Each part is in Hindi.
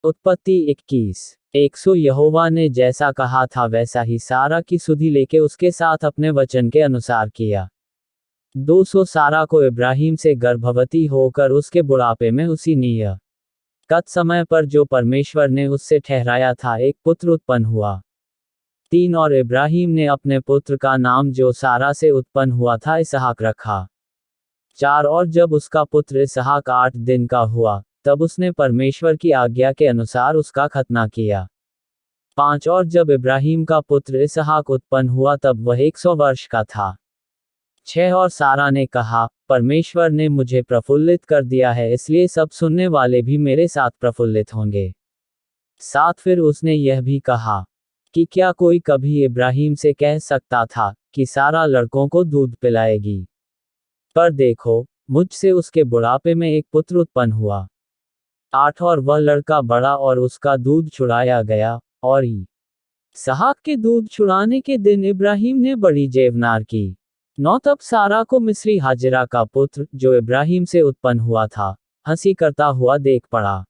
उत्पत्ति 21। सो यहोवा ने जैसा कहा था वैसा ही सारा की सुधि लेके उसके साथ अपने वचन के अनुसार किया। 200 सारा को इब्राहिम से गर्भवती होकर उसके बुढ़ापे में उसी नियत समय पर जो परमेश्वर ने उससे ठहराया था एक पुत्र उत्पन्न हुआ। 3 और इब्राहिम ने अपने पुत्र का नाम जो सारा से उत्पन्न हुआ था इसहाक रखा। 4 और जब उसका पुत्र इसहाक 8 दिन का हुआ तब उसने परमेश्वर की आज्ञा के अनुसार उसका खतना किया। 5 और जब इब्राहिम का पुत्र इसहाक उत्पन्न हुआ तब वह 100 वर्ष का था। 6 और सारा ने कहा, परमेश्वर ने मुझे प्रफुल्लित कर दिया है इसलिए सब सुनने वाले भी मेरे साथ प्रफुल्लित होंगे। 7 फिर उसने यह भी कहा कि क्या कोई कभी इब्राहिम से कह सकता था कि सारा लड़कों को दूध पिलाएगी? पर देखो, मुझसे उसके बुढ़ापे में एक पुत्र उत्पन्न हुआ। 8 और वह लड़का बड़ा और उसका दूध छुड़ाया गया, और इसहाक के दूध छुड़ाने के दिन इब्राहिम ने बड़ी जेवनार की। 9 तब सारा को मिस्री हाजिरा का पुत्र जो इब्राहिम से उत्पन्न हुआ था हंसी करता हुआ देख पड़ा।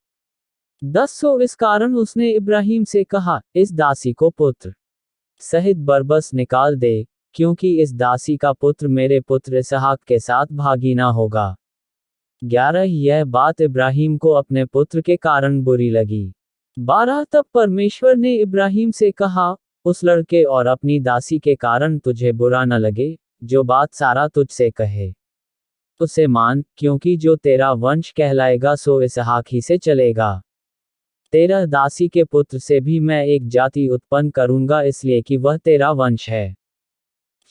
10 सो इस कारण उसने इब्राहिम से कहा, इस दासी को पुत्र सहित बरबस निकाल दे, क्योंकि इस दासी का पुत्र मेरे पुत्र इसहाक के साथ भागीना होगा। 11 यह बात इब्राहिम को अपने पुत्र के कारण बुरी लगी। 12 तब परमेश्वर ने इब्राहिम से कहा, उस लड़के और अपनी दासी के कारण तुझे बुरा न लगे, जो बात सारा तुझसे कहे उसे मान, क्योंकि जो तेरा वंश कहलाएगा सो इसहाक ही से चलेगा। तेरा दासी के पुत्र से भी मैं एक जाति उत्पन्न करूंगा इसलिए कि वह तेरा वंश है।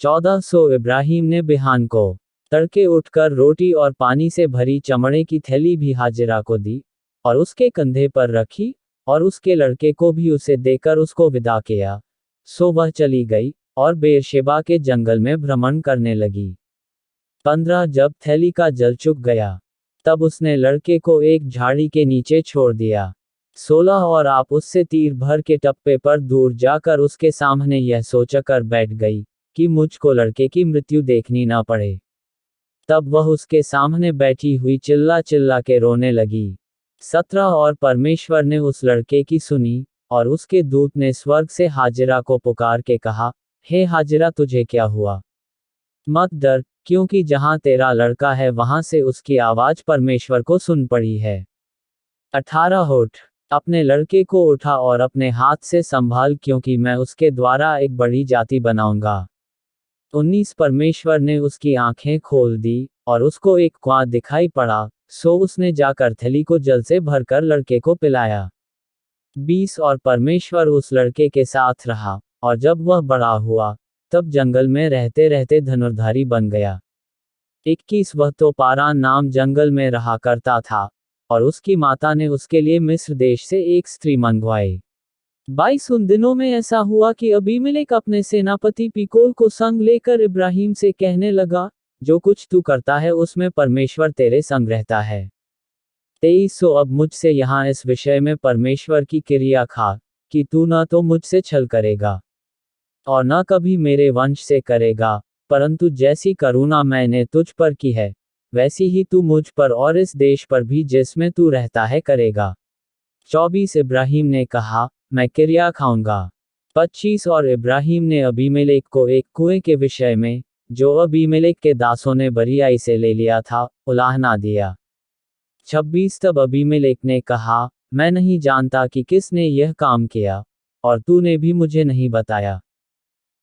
14 सो इब्राहिम ने बिहान को तड़के उठकर रोटी और पानी से भरी चमड़े की थैली भी हाजिरा को दी, और उसके कंधे पर रखी, और उसके लड़के को भी उसे देकर उसको विदा किया। सो वह चली गई, और बेरशेबा के जंगल में भ्रमण करने लगी। 15 जब थैली का जल चुक गया, तब उसने लड़के को एक झाड़ी के नीचे छोड़ दिया। 16 और आप उससे तीर भर के टप्पे पर दूर जाकर उसके सामने यह सोचकर बैठ गई कि मुझको लड़के की मृत्यु देखनी ना पड़े। तब वह उसके सामने बैठी हुई चिल्ला चिल्ला के रोने लगी। 17 और परमेश्वर ने उस लड़के की सुनी, और उसके दूत ने स्वर्ग से हाजिरा को पुकार के कहा, हे हाजिरा तुझे क्या हुआ? मत डर, क्योंकि जहां तेरा लड़का है वहां से उसकी आवाज परमेश्वर को सुन पड़ी है। 18 उठ, अपने लड़के को उठा और अपने हाथ से संभाल, क्योंकि मैं उसके द्वारा एक बड़ी जाति बनाऊंगा। 19 परमेश्वर ने उसकी आंखें खोल दी, और उसको एक कुआं दिखाई पड़ा, सो उसने जाकर थैली को जल से भरकर लड़के को पिलाया। 20 और परमेश्वर उस लड़के के साथ रहा, और जब वह बड़ा हुआ, तब जंगल में रहते रहते धनुर्धारी बन गया। 21 वह तो पारान नाम जंगल में रहा करता था, और उसकी माता ने उसके लिए मिस्र देश से एक स्त्री मंगवाई। 22 उन दिनों में ऐसा हुआ कि अबीमेलेक अपने सेनापति पीकोल को संग लेकर इब्राहिम से कहने लगा, जो कुछ तू करता है उसमें परमेश्वर तेरे संग रहता है। 23 सो अब मुझसे यहाँ इस विषय में परमेश्वर की क्रिया खा, कि तू न तो मुझसे छल करेगा, और न कभी मेरे वंश से करेगा, परंतु जैसी करुणा मैंने तुझ पर की है, वैसी ही तू मुझ पर और इस देश पर भी जिसमें तू रहता है करेगा। 24 इब्राहिम ने कहा, मैं क्रिया खाऊंगा। 25 और इब्राहिम ने अबीमेलेक को एक कुएं के विषय में, जो अबीमेलेक के दासों ने बरियाई से ले लिया था, उलाहना दिया। 26 तब अबीमेलेक ने कहा, मैं नहीं जानता कि किसने यह काम किया, और तूने भी मुझे नहीं बताया,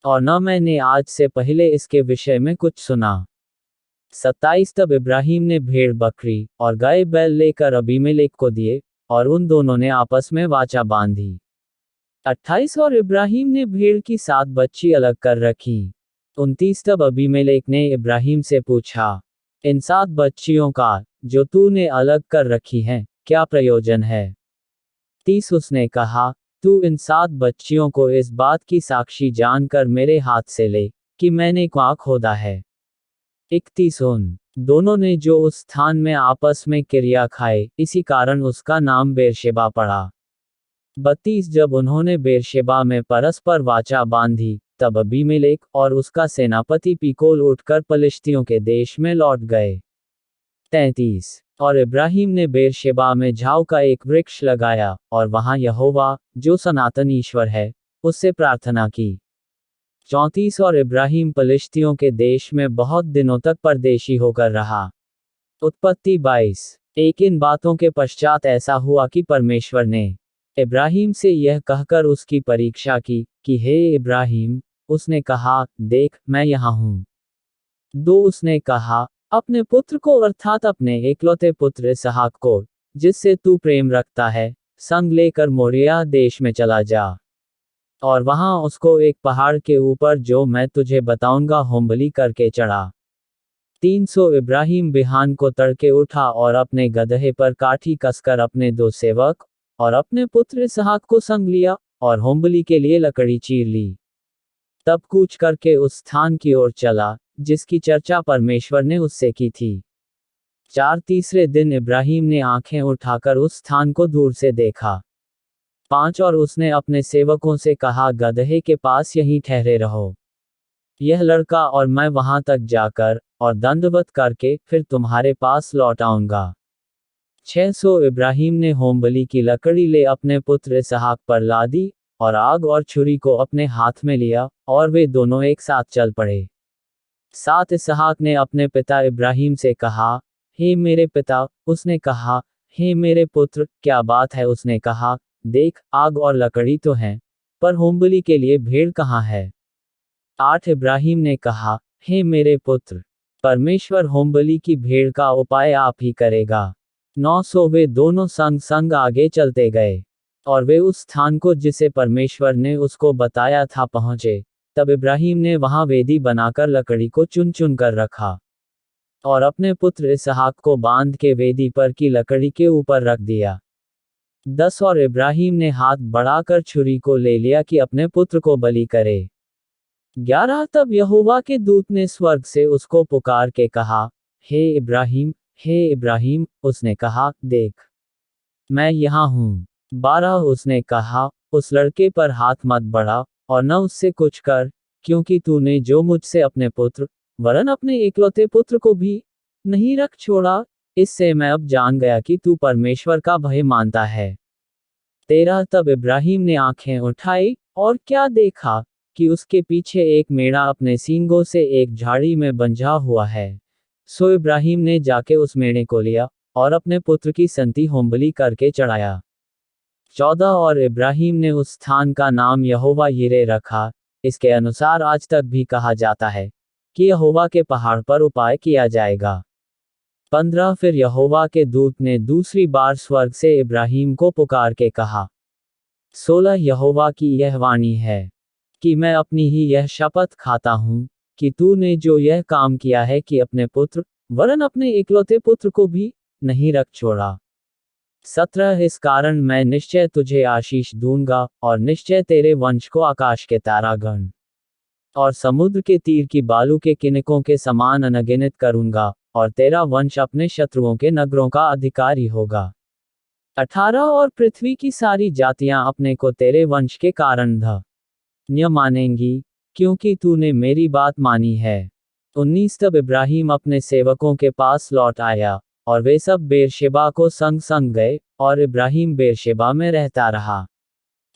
और न मैंने आज से पहले इसके विषय में कुछ सुना। 27 तब इब्राहिम ने भेड़ बकरी और गाय बैल लेकर अबीमेलेक को दिए, और उन दोनों ने आपस में वाचा बांधी। 28 और इब्राहिम ने भेड़ की 7 बच्ची अलग कर रखी। 29 तब अबीमेलेक ने इब्राहिम से पूछा, इन 7 बच्चियों का, जो तूने अलग कर रखी हैं, क्या प्रयोजन है? 30 उसने कहा, तू इन 7 बच्चियों को इस बात की साक्षी जानकर मेरे हाथ से ले, कि मैंने कुआं खोदा है। 31 उन दोनों ने जो उस स्थान में आपस में क्रिया खाए, इसी कारण उसका नाम बेरशेबा पड़ा। 32 जब उन्होंने बेरशेबा में परस्पर वाचा बांधी, तब अबीमेलेक और उसका सेनापति पीकोल उठकर पलिश्तियों के देश में लौट गए। 33। और इब्राहिम ने बेरशेबा में झाऊ का एक वृक्ष लगाया, और वहां यहोवा, जो सनातन ईश्वर है, उससे प्रार्थना की। 34। और इब्राहिम पलिश्तियों के देश में बहुत दिनों तक परदेशी होकर रहा। उत्पत्ति 22। एक इन बातों के पश्चात ऐसा हुआ कि परमेश्वर ने इब्राहिम से यह कहकर उसकी परीक्षा की कि हे इब्राहिम, उसने कहा, देख मैं यहाँ हूँ। 2। उसने कहा, अपने पुत्र को अर्थात अपने एकलौते पुत्र इसहाक को, जिससे तू प्रेम रखता है, संग लेकर मोरिया देश में चला जा, और वहां उसको एक पहाड़ के ऊपर जो मैं तुझे बताऊंगा होमबलि करके चढ़ा। 300। इब्राहिम बिहान को तड़के उठा और अपने गदहे पर काठी कसकर अपने 2 सेवक और अपने पुत्र इसहाक को संग लिया, और होमबलि के लिए लकड़ी चीर ली। तब कूच करके उस स्थान की ओर चला, जिसकी चर्चा परमेश्वर ने उससे की थी। 4। तीसरे दिन इब्राहिम ने आंखें उठाकर उस स्थान को दूर से देखा। 5। और उसने अपने सेवकों से कहा, गदहे के पास यहीं ठहरे रहो, यह लड़का और मैं वहां तक जाकर और दंडवत करके फिर तुम्हारे पास लौट आऊंगा। 600। इब्राहिम ने होमबलि की लकड़ी ले अपने पुत्र इसहाक पर लादी, और आग और छुरी को अपने हाथ में लिया, और वे दोनों एक साथ चल पड़े। 7। इसहाक ने अपने पिता इब्राहिम से कहा, हे मेरे पिता। उसने कहा, हे मेरे पुत्र, क्या बात है? उसने कहा, देख, आग और लकड़ी तो हैं, पर होमबलि के लिए भेड़ कहाँ है? 8। इब्राहिम ने कहा, हे मेरे पुत्र, परमेश्वर होमबलि की भेड़ का उपाय आप ही करेगा। 900। वे दोनों संग संग आगे चलते गए, और वे उस स्थान को जिसे परमेश्वर ने उसको बताया था पहुंचे। तब इब्राहिम ने वहां वेदी बनाकर लकड़ी को चुन चुन कर रखा, और अपने पुत्र इसहाक को बांध के वेदी पर की लकड़ी के ऊपर रख दिया। 10। और इब्राहिम ने हाथ बढ़ाकर छुरी को ले लिया कि अपने पुत्र को बलि करे। 11। तब यहोवा के दूत ने स्वर्ग से उसको पुकार के कहा, हे इब्राहिम, हे इब्राहिम। उसने कहा, देख मैं यहाँ हूँ। 12। उसने कहा, उस लड़के पर हाथ मत बढ़ा, और न उससे कुछ कर, क्योंकि तूने जो मुझसे अपने पुत्र, वरन अपने एकलौते पुत्र को भी नहीं रख छोड़ा, इससे मैं अब जान गया कि तू परमेश्वर का भय मानता है। 13। तब इब्राहिम ने आंखें उठाई, और क्या देखा कि उसके पीछे एक मेढ़ा अपने सींगों से एक झाड़ी में बंधा हुआ है। सो इब्राहिम ने जाके उस मेढ़े को लिया, और अपने पुत्र की संति होमबलि करके चढ़ाया। 14। और इब्राहिम ने उस स्थान का नाम यहोवा यिरे रखा। इसके अनुसार आज तक भी कहा जाता है कि यहोवा के पहाड़ पर उपाय किया जाएगा। 15। फिर यहोवा के दूत ने दूसरी बार स्वर्ग से इब्राहिम को पुकार के कहा। 16। यहोवा की यह वाणी है कि मैं अपनी ही यह शपथ खाता हूँ कि तूने जो यह काम किया है कि अपने पुत्र, वरन अपने एकलौते पुत्र को भी नहीं रख छोड़ा। 17। इस कारण मैं निश्चय तुझे आशीष दूंगा, और निश्चय तेरे वंश को आकाश के तारागण और समुद्र के तीर की बालू के किनकों के समान अनगिनत करूंगा, और तेरा वंश अपने शत्रुओं के नगरों का अधिकारी होगा। 18। और पृथ्वी की सारी जातियां अपने को तेरे वंश के कारण धन्य मानेंगी, क्योंकि तूने मेरी बात मानी है। 19। तब इब्राहिम अपने सेवकों के पास लौट आया, और वे सब बेरशेबा को संग संग गए, और इब्राहिम बेरशेबा में रहता रहा।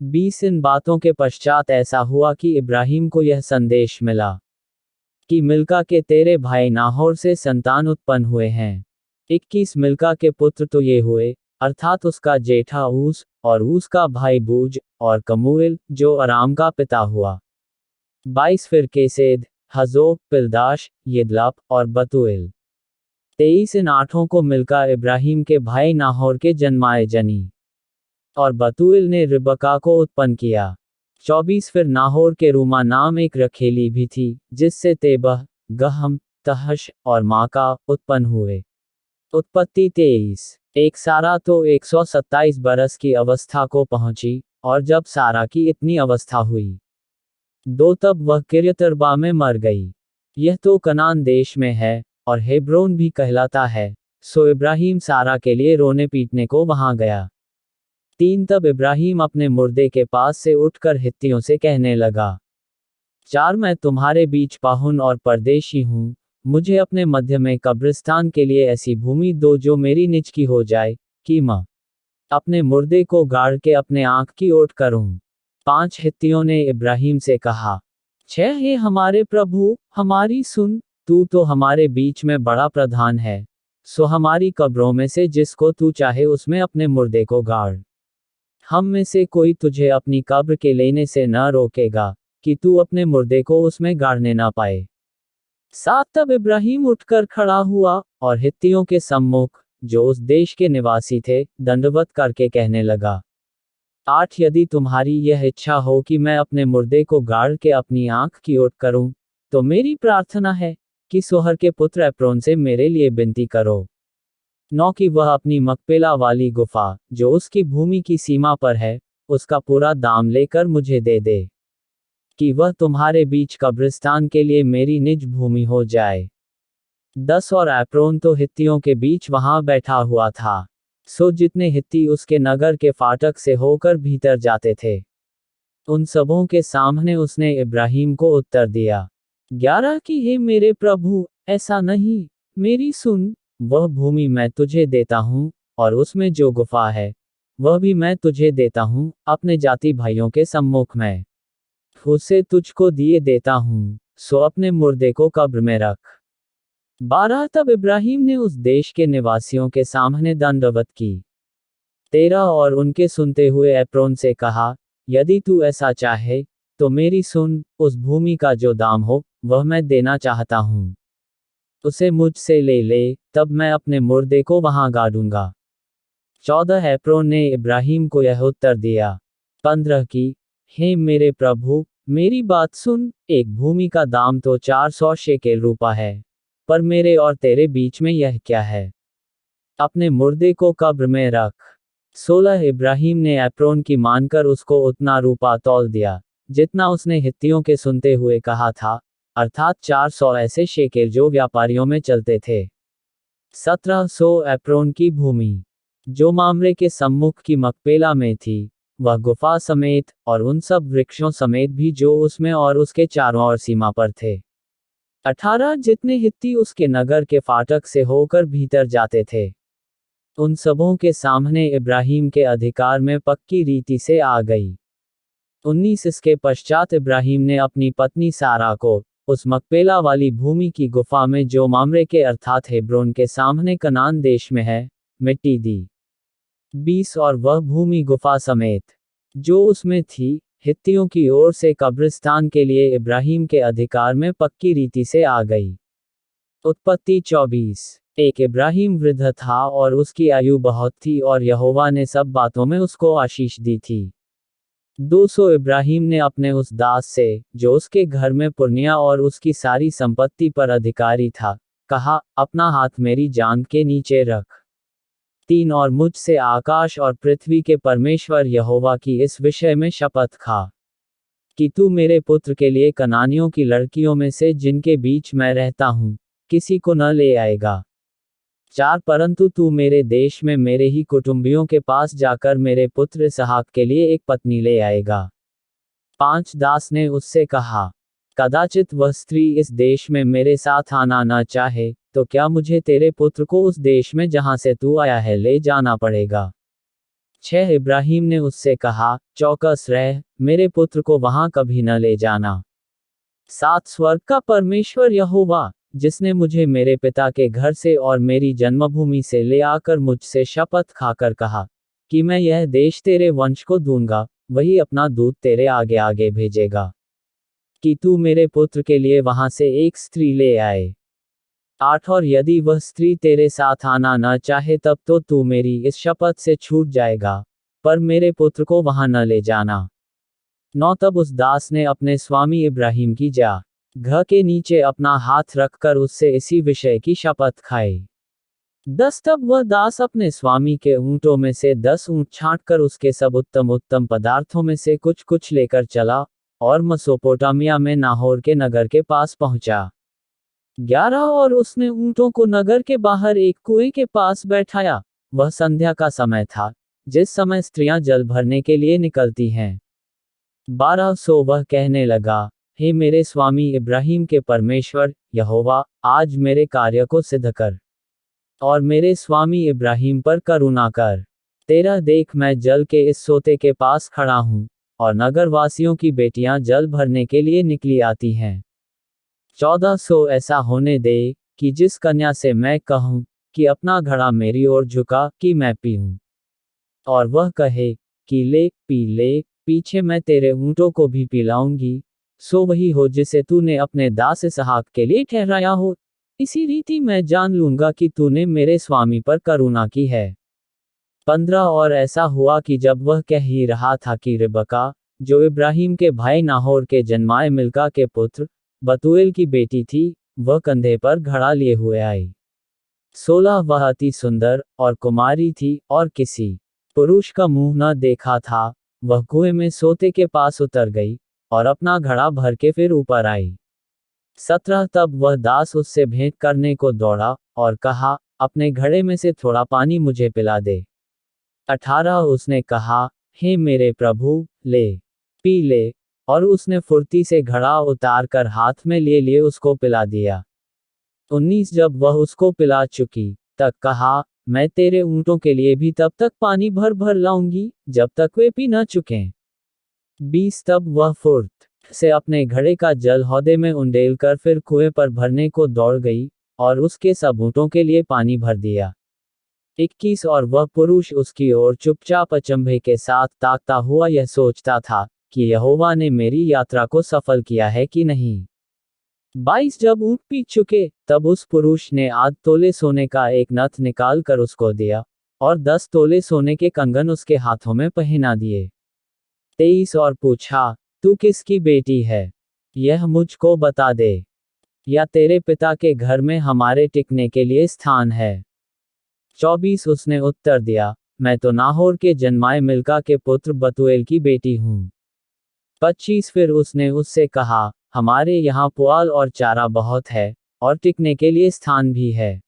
20। इन बातों के पश्चात ऐसा हुआ कि इब्राहिम को यह संदेश मिला कि मिल्का के तेरे भाई नाहोर से संतान उत्पन्न हुए हैं। 21। मिल्का के पुत्र तो ये हुए, अर्थात उसका जेठा ऊस, और ऊस का भाई बूज, और कमूएल, जो अराम का पिता हुआ। 22। फिर केसेद, हजो, पिलदाश, यिदलाप, और बतूएल। 23। इन आठों को मिल्का इब्राहिम के भाई नाहोर के जन्माए जनी, और बतूएल ने रिबका को उत्पन्न किया। 24। फिर नाहोर के रूमा नाम एक रखेली भी थी, जिससे तेबह, गहम, तहश, और माका उत्पन्न हुए। उत्पत्ति 23। एक सारा तो 127 बरस की अवस्था को पहुंची, और जब सारा की इतनी अवस्था हुई 2 तब वह किर्यतर्बा में मर गई। यह तो कनान देश में है, और हेब्रोन भी कहलाता है। सो इब्राहिम सारा के लिए रोने पीटने को वहां गया। 3 तब इब्राहिम अपने मुर्दे के पास से उठकर हित्तियों से कहने लगा, 4 मैं तुम्हारे बीच पाहुन और परदेशी हूँ, मुझे अपने मध्य में कब्रिस्तान के लिए ऐसी भूमि दो जो मेरी निज की हो जाए, कि मैं अपने मुर्दे को गाड़ के अपने आंख की ओट करूं। 5 हित्तियों ने इब्राहिम से कहा, 6 हे हमारे प्रभु, हमारी सुन, तू तो हमारे बीच में बड़ा प्रधान है, सो हमारी कब्रों में से जिसको तू चाहे उसमें अपने मुर्दे को गाड़। हम में से कोई तुझे अपनी कब्र के लेने से न रोकेगा, कि तू अपने मुर्दे को उसमें गाड़ने ना पाए। 7 तब इब्राहिम उठकर खड़ा हुआ, और हित्तियों के सम्मुख, जो उस देश के निवासी थे, दंडवत करके कहने लगा, 8 यदि तुम्हारी यह इच्छा हो कि मैं अपने मुर्दे को गाड़ के अपनी आंख की ओट करूं, तो मेरी प्रार्थना है, कि सोहर के पुत्र एप्रोन से मेरे लिए विनती करो। 9 कि वह अपनी मकपेला वाली गुफा, जो उसकी भूमि की सीमा पर है, उसका पूरा दाम लेकर मुझे दे दे, कि वह तुम्हारे बीच कब्रिस्तान के लिए मेरी निज भूमि हो जाए। 10 और एप्रोन तो हित्तियों के बीच वहां बैठा हुआ था, सो जितने हित्ती उसके नगर के फाटक से होकर भीतर जाते थे, उन सबों के सामने उसने इब्राहिम को उत्तर दिया, 11 कि हे मेरे प्रभु, ऐसा नहीं, मेरी सुन, वह भूमि मैं तुझे देता हूँ, और उसमें जो गुफा है, वह भी मैं तुझे देता हूँ, अपने जाति भाइयों के सम्मुख में उसे तुझको दिए देता हूँ, सो अपने मुर्दे को कब्र में रख। 12 तब इब्राहिम ने उस देश के निवासियों के सामने दंडवत की। 13 और उनके सुनते हुए एप्रोन से कहा, यदि तू ऐसा चाहे, तो मेरी सुन, उस भूमि का जो दाम हो, वह मैं देना चाहता हूँ, उसे मुझसे ले ले, तब मैं अपने मुर्दे को वहां गाड़ूंगा। 14 एप्रोन ने इब्राहिम को यह उत्तर दिया। 15 की, हे मेरे प्रभु, मेरी बात सुन, एक भूमि का दाम तो 400 शेकेल रूपा है, पर मेरे और तेरे बीच में यह क्या है, अपने मुर्दे को कब्र में रख। 16 इब्राहिम ने एप्रोन की मानकर उसको उतना रूपा तौल दिया, जितना उसने हित्तियों के सुनते हुए कहा था, अर्थात 400 ऐसे शेकेल जो व्यापारियों में चलते थे। 1700 एप्रोन की भूमि, जो मामरे के सम्मुख की मकपेला में थी, वह गुफा समेत, और उन सब वृक्षों समेत भी जो उसमें और उसके चारों ओर सीमा पर थे। 18 जितने हित्ती उसके नगर के फाटक से होकर भीतर जाते थे, उन सबों के सामने इब्राहिम के अधिकार में पक्की रीति से आ गई। 19 इसके पश्चात इब्राहिम ने अपनी पत्नी सारा को, उस मकपेला वाली भूमि की गुफा में जो मामरे के अर्थात हेब्रोन के सामने कनान देश में है, मिट्टी दी। 20 और वह भूमि गुफा समेत, जो उसमें थी, हित्तियों की ओर से कब्रिस्तान के लिए इब्राहिम के अधिकार में पक्की रीति से आ गई। उत्पत्ति 24। एक इब्राहिम वृद्ध था और उसकी आयु बहुत थी और यहोवा ने सब बातों में उसको आशीष दी थी। 200 इब्राहिम ने अपने उस दास से, जो उसके घर में पुरनिया और उसकी सारी संपत्ति पर अधिकारी था, कहा, अपना हाथ मेरी जांघ के नीचे रख। 3 और मुझसे आकाश और पृथ्वी के परमेश्वर यहोवा की इस विषय में शपथ खा, कि तू मेरे पुत्र के लिए कनानियों की लड़कियों में से जिनके बीच मैं रहता हूँ, किसी को न ले आएगा। 4 परंतु तू मेरे देश में मेरे ही कुटुंबियों के पास जाकर मेरे पुत्र इसहाक के लिए एक पत्नी ले आएगा। 5 दास ने उससे कहा, कदाचित वह स्त्री इस देश में मेरे साथ आना न चाहे, तो क्या मुझे तेरे पुत्र को उस देश में जहां से तू आया है ले जाना पड़ेगा। 6 इब्राहिम ने उससे कहा, चौकस रह, मेरे पुत्र को वहां कभी न ले जाना। 7 स्वर्ग का परमेश्वर यहोवा, जिसने मुझे मेरे पिता के घर से और मेरी जन्मभूमि से ले आकर मुझसे शपथ खाकर कहा, कि मैं यह देश तेरे वंश को दूंगा, वही अपना दूत तेरे आगे आगे भेजेगा, कि तू मेरे पुत्र के लिए वहां से एक स्त्री ले आए। 8 और यदि वह स्त्री तेरे साथ आना न चाहे तब तो तू मेरी इस शपथ से छूट जाएगा, पर मेरे पुत्र को वहां न ले जाना। 9 तब उस दास ने अपने स्वामी इब्राहिम की घ के नीचे अपना हाथ रखकर उससे इसी विषय की शपथ खाई। 10 तब वह दास अपने स्वामी के ऊंटों में से 10 ऊंट छांटकर उसके सब उत्तम उत्तम पदार्थों में से कुछ कुछ लेकर चला, और मसोपोटामिया में नाहोर के नगर के पास पहुंचा। 11 और उसने ऊंटों को नगर के बाहर एक कुएं के पास बैठाया, वह संध्या का समय था, जिस समय स्त्रियां जल भरने के लिए निकलती हैं। 12 सो वह कहने लगा, हे मेरे स्वामी इब्राहिम के परमेश्वर यहोवा, आज मेरे कार्य को सिद्ध कर और मेरे स्वामी इब्राहिम पर करुणा कर। तेरा देख, मैं जल के इस सोते के पास खड़ा हूँ और नगरवासियों की बेटियां जल भरने के लिए निकली आती हैं। 1400 ऐसा होने दे कि जिस कन्या से मैं कहूँ कि अपना घड़ा मेरी ओर झुका कि मैं पीऊँ, और वह कहे कि ले पी ले, पीछे मैं तेरे ऊँटों को भी पिलाऊंगी, सो वही हो जिसे तूने अपने दास इसहाक के लिए ठहराया हो। इसी रीति मैं जान लूंगा कि तूने मेरे स्वामी पर करुणा की है। 15 और ऐसा हुआ कि जब वह कह ही रहा था कि रिबका, जो इब्राहिम के भाई नाहोर के जन्माए मिल्का के पुत्र बतूएल की बेटी थी, वह कंधे पर घड़ा लिए हुए आई। 16 वह अति सुंदर और कुमारी थी और किसी पुरुष का मुंह न देखा था। वह कुएं में सोते के पास उतर गई और अपना घड़ा भर के फिर ऊपर आई। 17 तब वह दास उससे भेंट करने को दौड़ा और कहा, अपने घड़े में से थोड़ा पानी मुझे पिला दे। 18 उसने कहा, हे मेरे प्रभु, ले पी ले, और उसने फुर्ती से घड़ा उतार कर हाथ में लिए उसको पिला दिया। 19 जब वह उसको पिला चुकी, तब कहा, मैं तेरे ऊँटों के लिए भी तब तक पानी भर भर लाऊंगी जब तक वे पी न चुकें। 20 तब वह फुर्त से अपने घड़े का जल हौदे में उंडेल कर फिर कुएं पर भरने को दौड़ गई और उसके सब ऊँटों के लिए पानी भर दिया। 21 और वह पुरुष उसकी ओर चुपचाप अचंभे के साथ ताकता हुआ यह सोचता था कि यहोवा ने मेरी यात्रा को सफल किया है कि नहीं। 22 जब ऊँट पी चुके, तब उस पुरुष ने आध तोले सोने का एक नथ निकाल कर उसको दिया और 10 तोले सोने के कंगन उसके हाथों में पहना दिए। 23 और पूछा, तू किसकी बेटी है? यह मुझको बता दे, या तेरे पिता के घर में हमारे टिकने के लिए स्थान है? 24 उसने उत्तर दिया, मैं तो नाहोर के जन्माए मिल्का के पुत्र बतूएल की बेटी हूँ। 25 फिर उसने उससे कहा, हमारे यहाँ पुआल और चारा बहुत है और टिकने के लिए स्थान भी है।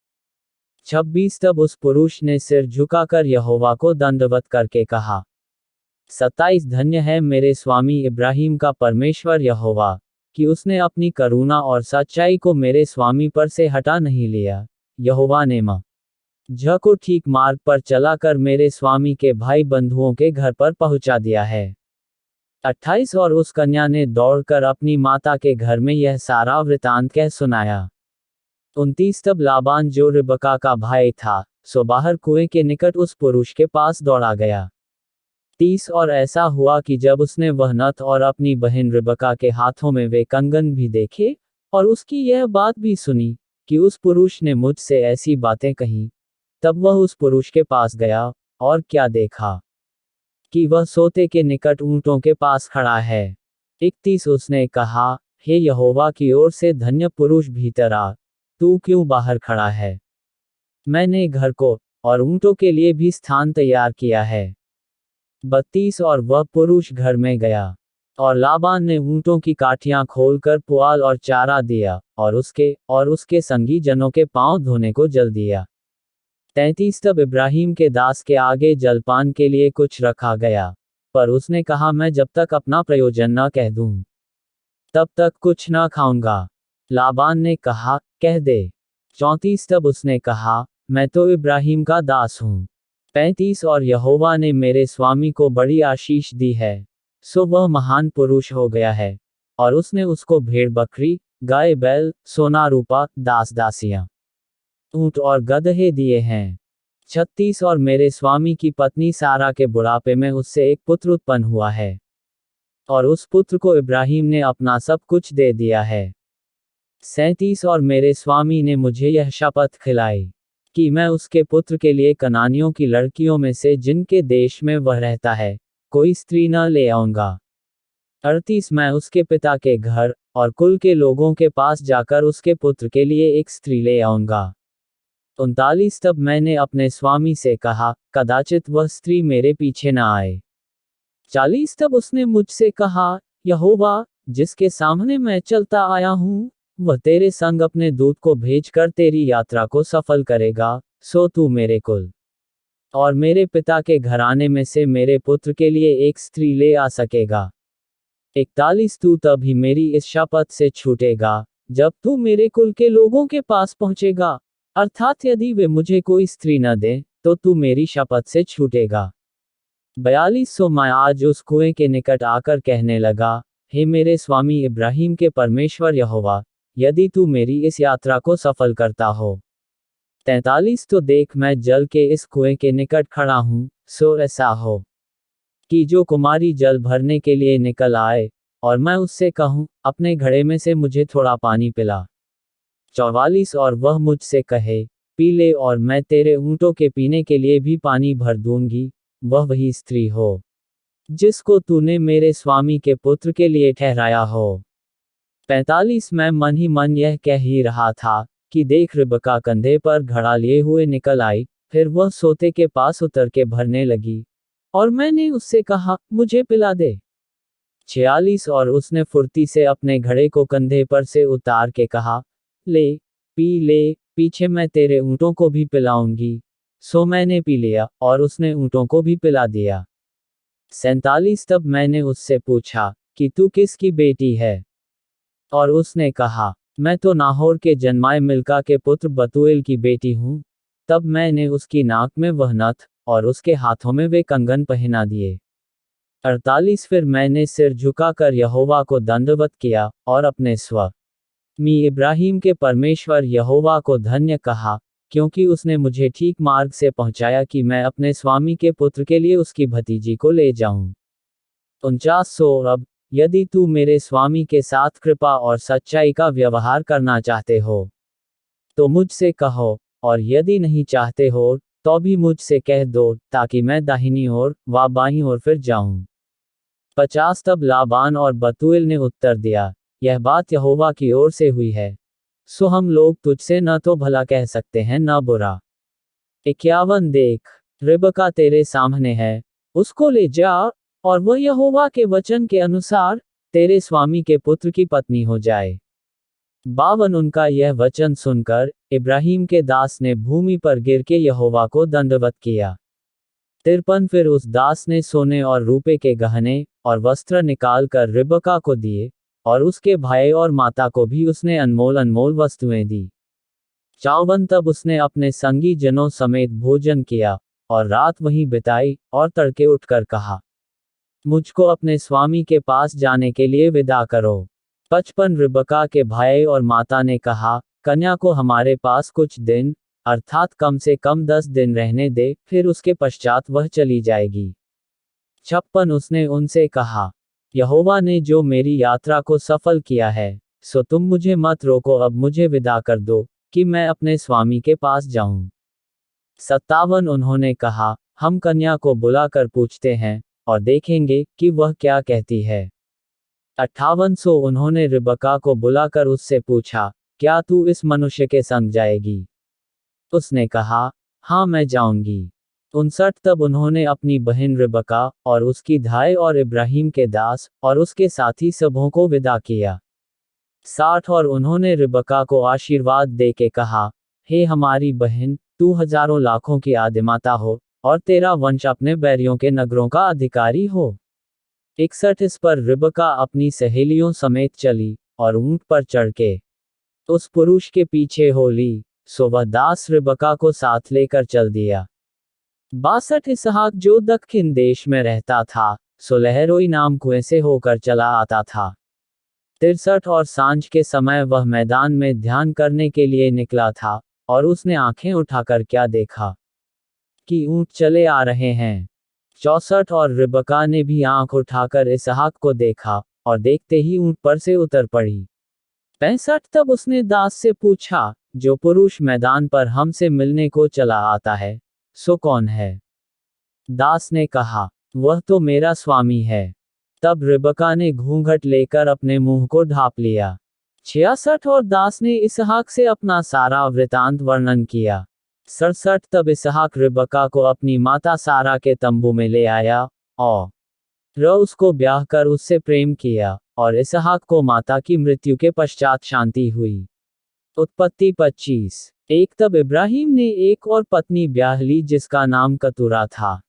26 तब उस पुरुष ने सिर झुकाकर यहोवा को दंडवत करके कहा। 27 धन्य है मेरे स्वामी इब्राहिम का परमेश्वर यहोवा, कि उसने अपनी करुणा और सच्चाई को मेरे स्वामी पर से हटा नहीं लिया। यहोवा ने मुझ को ठीक मार्ग पर चलाकर मेरे स्वामी के भाई बंधुओं के घर पर पहुंचा दिया है। 28 और उस कन्या ने दौड़कर अपनी माता के घर में यह सारा वृतांत कह सुनाया। 29 तब लाबान जो रिबका का भाई था, सो बाहर कुएं के निकट उस पुरुष के पास दौड़ा गया। 30 और ऐसा हुआ कि जब उसने वह नथ और अपनी बहन रिबका के हाथों में वे कंगन भी देखे और उसकी यह बात भी सुनी कि उस पुरुष ने मुझसे ऐसी बातें कही, तब वह उस पुरुष के पास गया और क्या देखा कि वह सोते के निकट ऊँटों के पास खड़ा है। 31 उसने कहा, हे यहोवा की ओर से धन्य पुरुष भीतर आ, तू क्यों बाहर खड़ा है? मैंने घर को और ऊँटों के लिए भी स्थान तैयार किया है। 32 और वह पुरुष घर में गया और लाबान ने ऊँटों की काठियां खोलकर पुआल और चारा दिया और उसके संगी जनों के पांव धोने को जल दिया। 33 तब इब्राहिम के दास के आगे जलपान के लिए कुछ रखा गया, पर उसने कहा, मैं जब तक अपना प्रयोजन न कह दूं तब तक कुछ न खाऊंगा। लाबान ने कहा, कह दे। 34 तब उसने कहा, मैं तो इब्राहिम का दास हूँ। 35 और यहोवा ने मेरे स्वामी को बड़ी आशीष दी है, सो वह महान पुरुष हो गया है, और उसने उसको भेड़ बकरी, गाय बैल, सोना रूपा, दास दासियां, ऊँट और गदहे दिए हैं। 36 और मेरे स्वामी की पत्नी सारा के बुढ़ापे में उससे एक पुत्र उत्पन्न हुआ है, और उस पुत्र को इब्राहिम ने अपना सब कुछ दे दिया है। 37 और मेरे स्वामी ने मुझे यह शपथ खिलाई कि मैं उसके पुत्र के लिए कनानियों की लड़कियों में से जिनके देश में वह रहता है, कोई स्त्री न ले आऊंगा। 38 मैं उसके पिता के घर और कुल के लोगों के पास जाकर उसके पुत्र के लिए एक स्त्री ले आऊंगा। 39 तब मैंने अपने स्वामी से कहा, कदाचित वह स्त्री मेरे पीछे न आए। 40 तब उसने मुझसे कहा, यहोवा, जिसके सामने मैं चलता आया हूँ, वह तेरे संग अपने दूत को भेजकर तेरी यात्रा को सफल करेगा, सो तू मेरे कुल और मेरे पिता के घराने में से मेरे पुत्र के लिए एक स्त्री ले आ सकेगा। 41 तू तभी मेरी इस शपथ से छूटेगा जब तू मेरे कुल के लोगों के पास पहुंचेगा, अर्थात यदि वे मुझे कोई स्त्री न दें, तो तू मेरी शपथ से छूटेगा। 42 मैं आज उस कुएं के निकट आकर कहने लगा, हे मेरे स्वामी इब्राहिम के परमेश्वर यहोवा, यदि तू मेरी इस यात्रा को सफल करता हो। 43 तो देख मैं जल के इस कुएं के निकट खड़ा हूं, सो ऐसा हो कि जो कुमारी जल भरने के लिए निकल आए, और मैं उससे कहूं, अपने घड़े में से मुझे थोड़ा पानी पिला। 44 और वह मुझसे कहे, पी ले और मैं तेरे ऊंटों के पीने के लिए भी पानी भर दूंगी, वह वही स्त्री हो जिसको तूने मेरे स्वामी के पुत्र के लिए ठहराया हो। 45 मैं मन ही मन यह कह ही रहा था कि देख रिबका कंधे पर घड़ा लिए हुए निकल आई, फिर वह सोते के पास उतर के भरने लगी, और मैंने उससे कहा, मुझे पिला दे। 46 और उसने फुर्ती से अपने घड़े को कंधे पर से उतार के कहा, ले, पी ले, पीछे मैं तेरे ऊंटों को भी पिलाऊंगी। सो मैंने पी लिया, और उसने ऊंटों को भी पिला दिया। 47 तब मैंने उससे पूछा कि तू किसकी बेटी है? और उसने कहा, मैं तो नाहोर के जन्माए मिल्का के पुत्र बतूएल की बेटी हूँ। तब मैंने उसकी नाक में वह नथ, और उसके हाथों में वे कंगन पहना दिए। 48 फिर मैंने सिर झुकाकर यहोवा को दंडवत किया, और अपने स्वामी इब्राहिम के परमेश्वर यहोवा को धन्य कहा, क्योंकि उसने मुझे ठीक मार्ग से पहुंचाया कि मैं अपने स्वामी के पुत्र के लिए उसकी भतीजी को ले जाऊं। 49 अब यदि तू मेरे स्वामी के साथ कृपा और सच्चाई का व्यवहार करना चाहते हो, तो मुझसे कहो, और यदि नहीं चाहते हो, तो भी मुझसे कह दो, ताकि मैं दाहिनी ओर व बाईं ओर फिर जाऊं। 50 तब लाबान और बतूएल ने उत्तर दिया, यह बात यहोवा की ओर से हुई है, सो हम लोग तुझसे न तो भला कह सकते हैं न बुरा। 51 देख, रिबका तेरे सामने है, उसको ले जा, और वह यहोवा के वचन के अनुसार तेरे स्वामी के पुत्र की पत्नी हो जाए। 52 उनका यह वचन सुनकर इब्राहिम के दास ने भूमि पर गिर के यहोवा को दंडवत किया। 53 फिर उस दास ने सोने और रूपे के गहने और वस्त्र निकाल कर रिबका को दिए, और उसके भाई और माता को भी उसने अनमोल अनमोल वस्तुएं दी। 54 तब उसने अपने संगी जनों समेत भोजन किया, और रात वहीं बिताई, और तड़के उठकर कहा, मुझको अपने स्वामी के पास जाने के लिए विदा करो। 55 रिबका के भाई और माता ने कहा, कन्या को हमारे पास कुछ दिन, अर्थात कम से कम 10 दिन रहने दे, फिर उसके पश्चात वह चली जाएगी। 56 उसने उनसे कहा, यहोवा ने जो मेरी यात्रा को सफल किया है, सो तुम मुझे मत रोको, अब मुझे विदा कर दो, कि मैं अपने स्वामी के पास जाऊं। 57 उन्होंने कहा, हम कन्या को बुलाकर पूछते हैं, और देखेंगे कि वह क्या कहती है। 58 उन्होंने रिबका को बुलाकर उससे पूछा, क्या तू इस मनुष्य के संग जाएगी? उसने कहा, हाँ मैं जाऊंगी। 59 तब उन्होंने अपनी बहन रिबका, और उसकी धाय और इब्राहिम के दास, और उसके साथी सबों को विदा किया। 60 और उन्होंने रिबका को आशीर्वाद दे के कहा, हे हमारी बहन, तू हजारों लाखों की आदिमाता हो, और तेरा वंश अपने बैरियों के नगरों का अधिकारी हो। 61 इस पर रिबका अपनी सहेलियों समेत चली, और ऊंट पर चढ़ के उस पुरुष के पीछे हो ली, सो वह दास रिबका को साथ लेकर चल दिया। 62 इसहाक जो दक्षिण देश में रहता था, सो लहरोई नाम कुएं से होकर चला आता था। 63 और सांझ के समय वह मैदान में ध्यान करने के लिए निकला था, और उसने आंखें उठाकर क्या देखा कि ऊंट चले आ रहे हैं। 64 और रिबका ने भी आंख उठाकर इसहाक को देखा, और देखते ही ऊंट पर से उतर पड़ी। 65 तब उसने दास से पूछा, जो पुरुष मैदान पर हमसे मिलने को चला आता है, सो कौन है? दास ने कहा, वह तो मेरा स्वामी है। तब रिबका ने घूंघट लेकर अपने मुंह को ढांप लिया। 66 और दास ने इसहाक से अपना सारा वृतांत वर्णन किया। 67 तब इसहाक रिबका को अपनी माता सारा के तंबू में ले आया, और उसको ब्याह कर उससे प्रेम किया, और इसहाक को माता की मृत्यु के पश्चात शांति हुई। उत्पत्ति 25:1 तब इब्राहिम ने एक और पत्नी ब्याह ली जिसका नाम कतूरा था।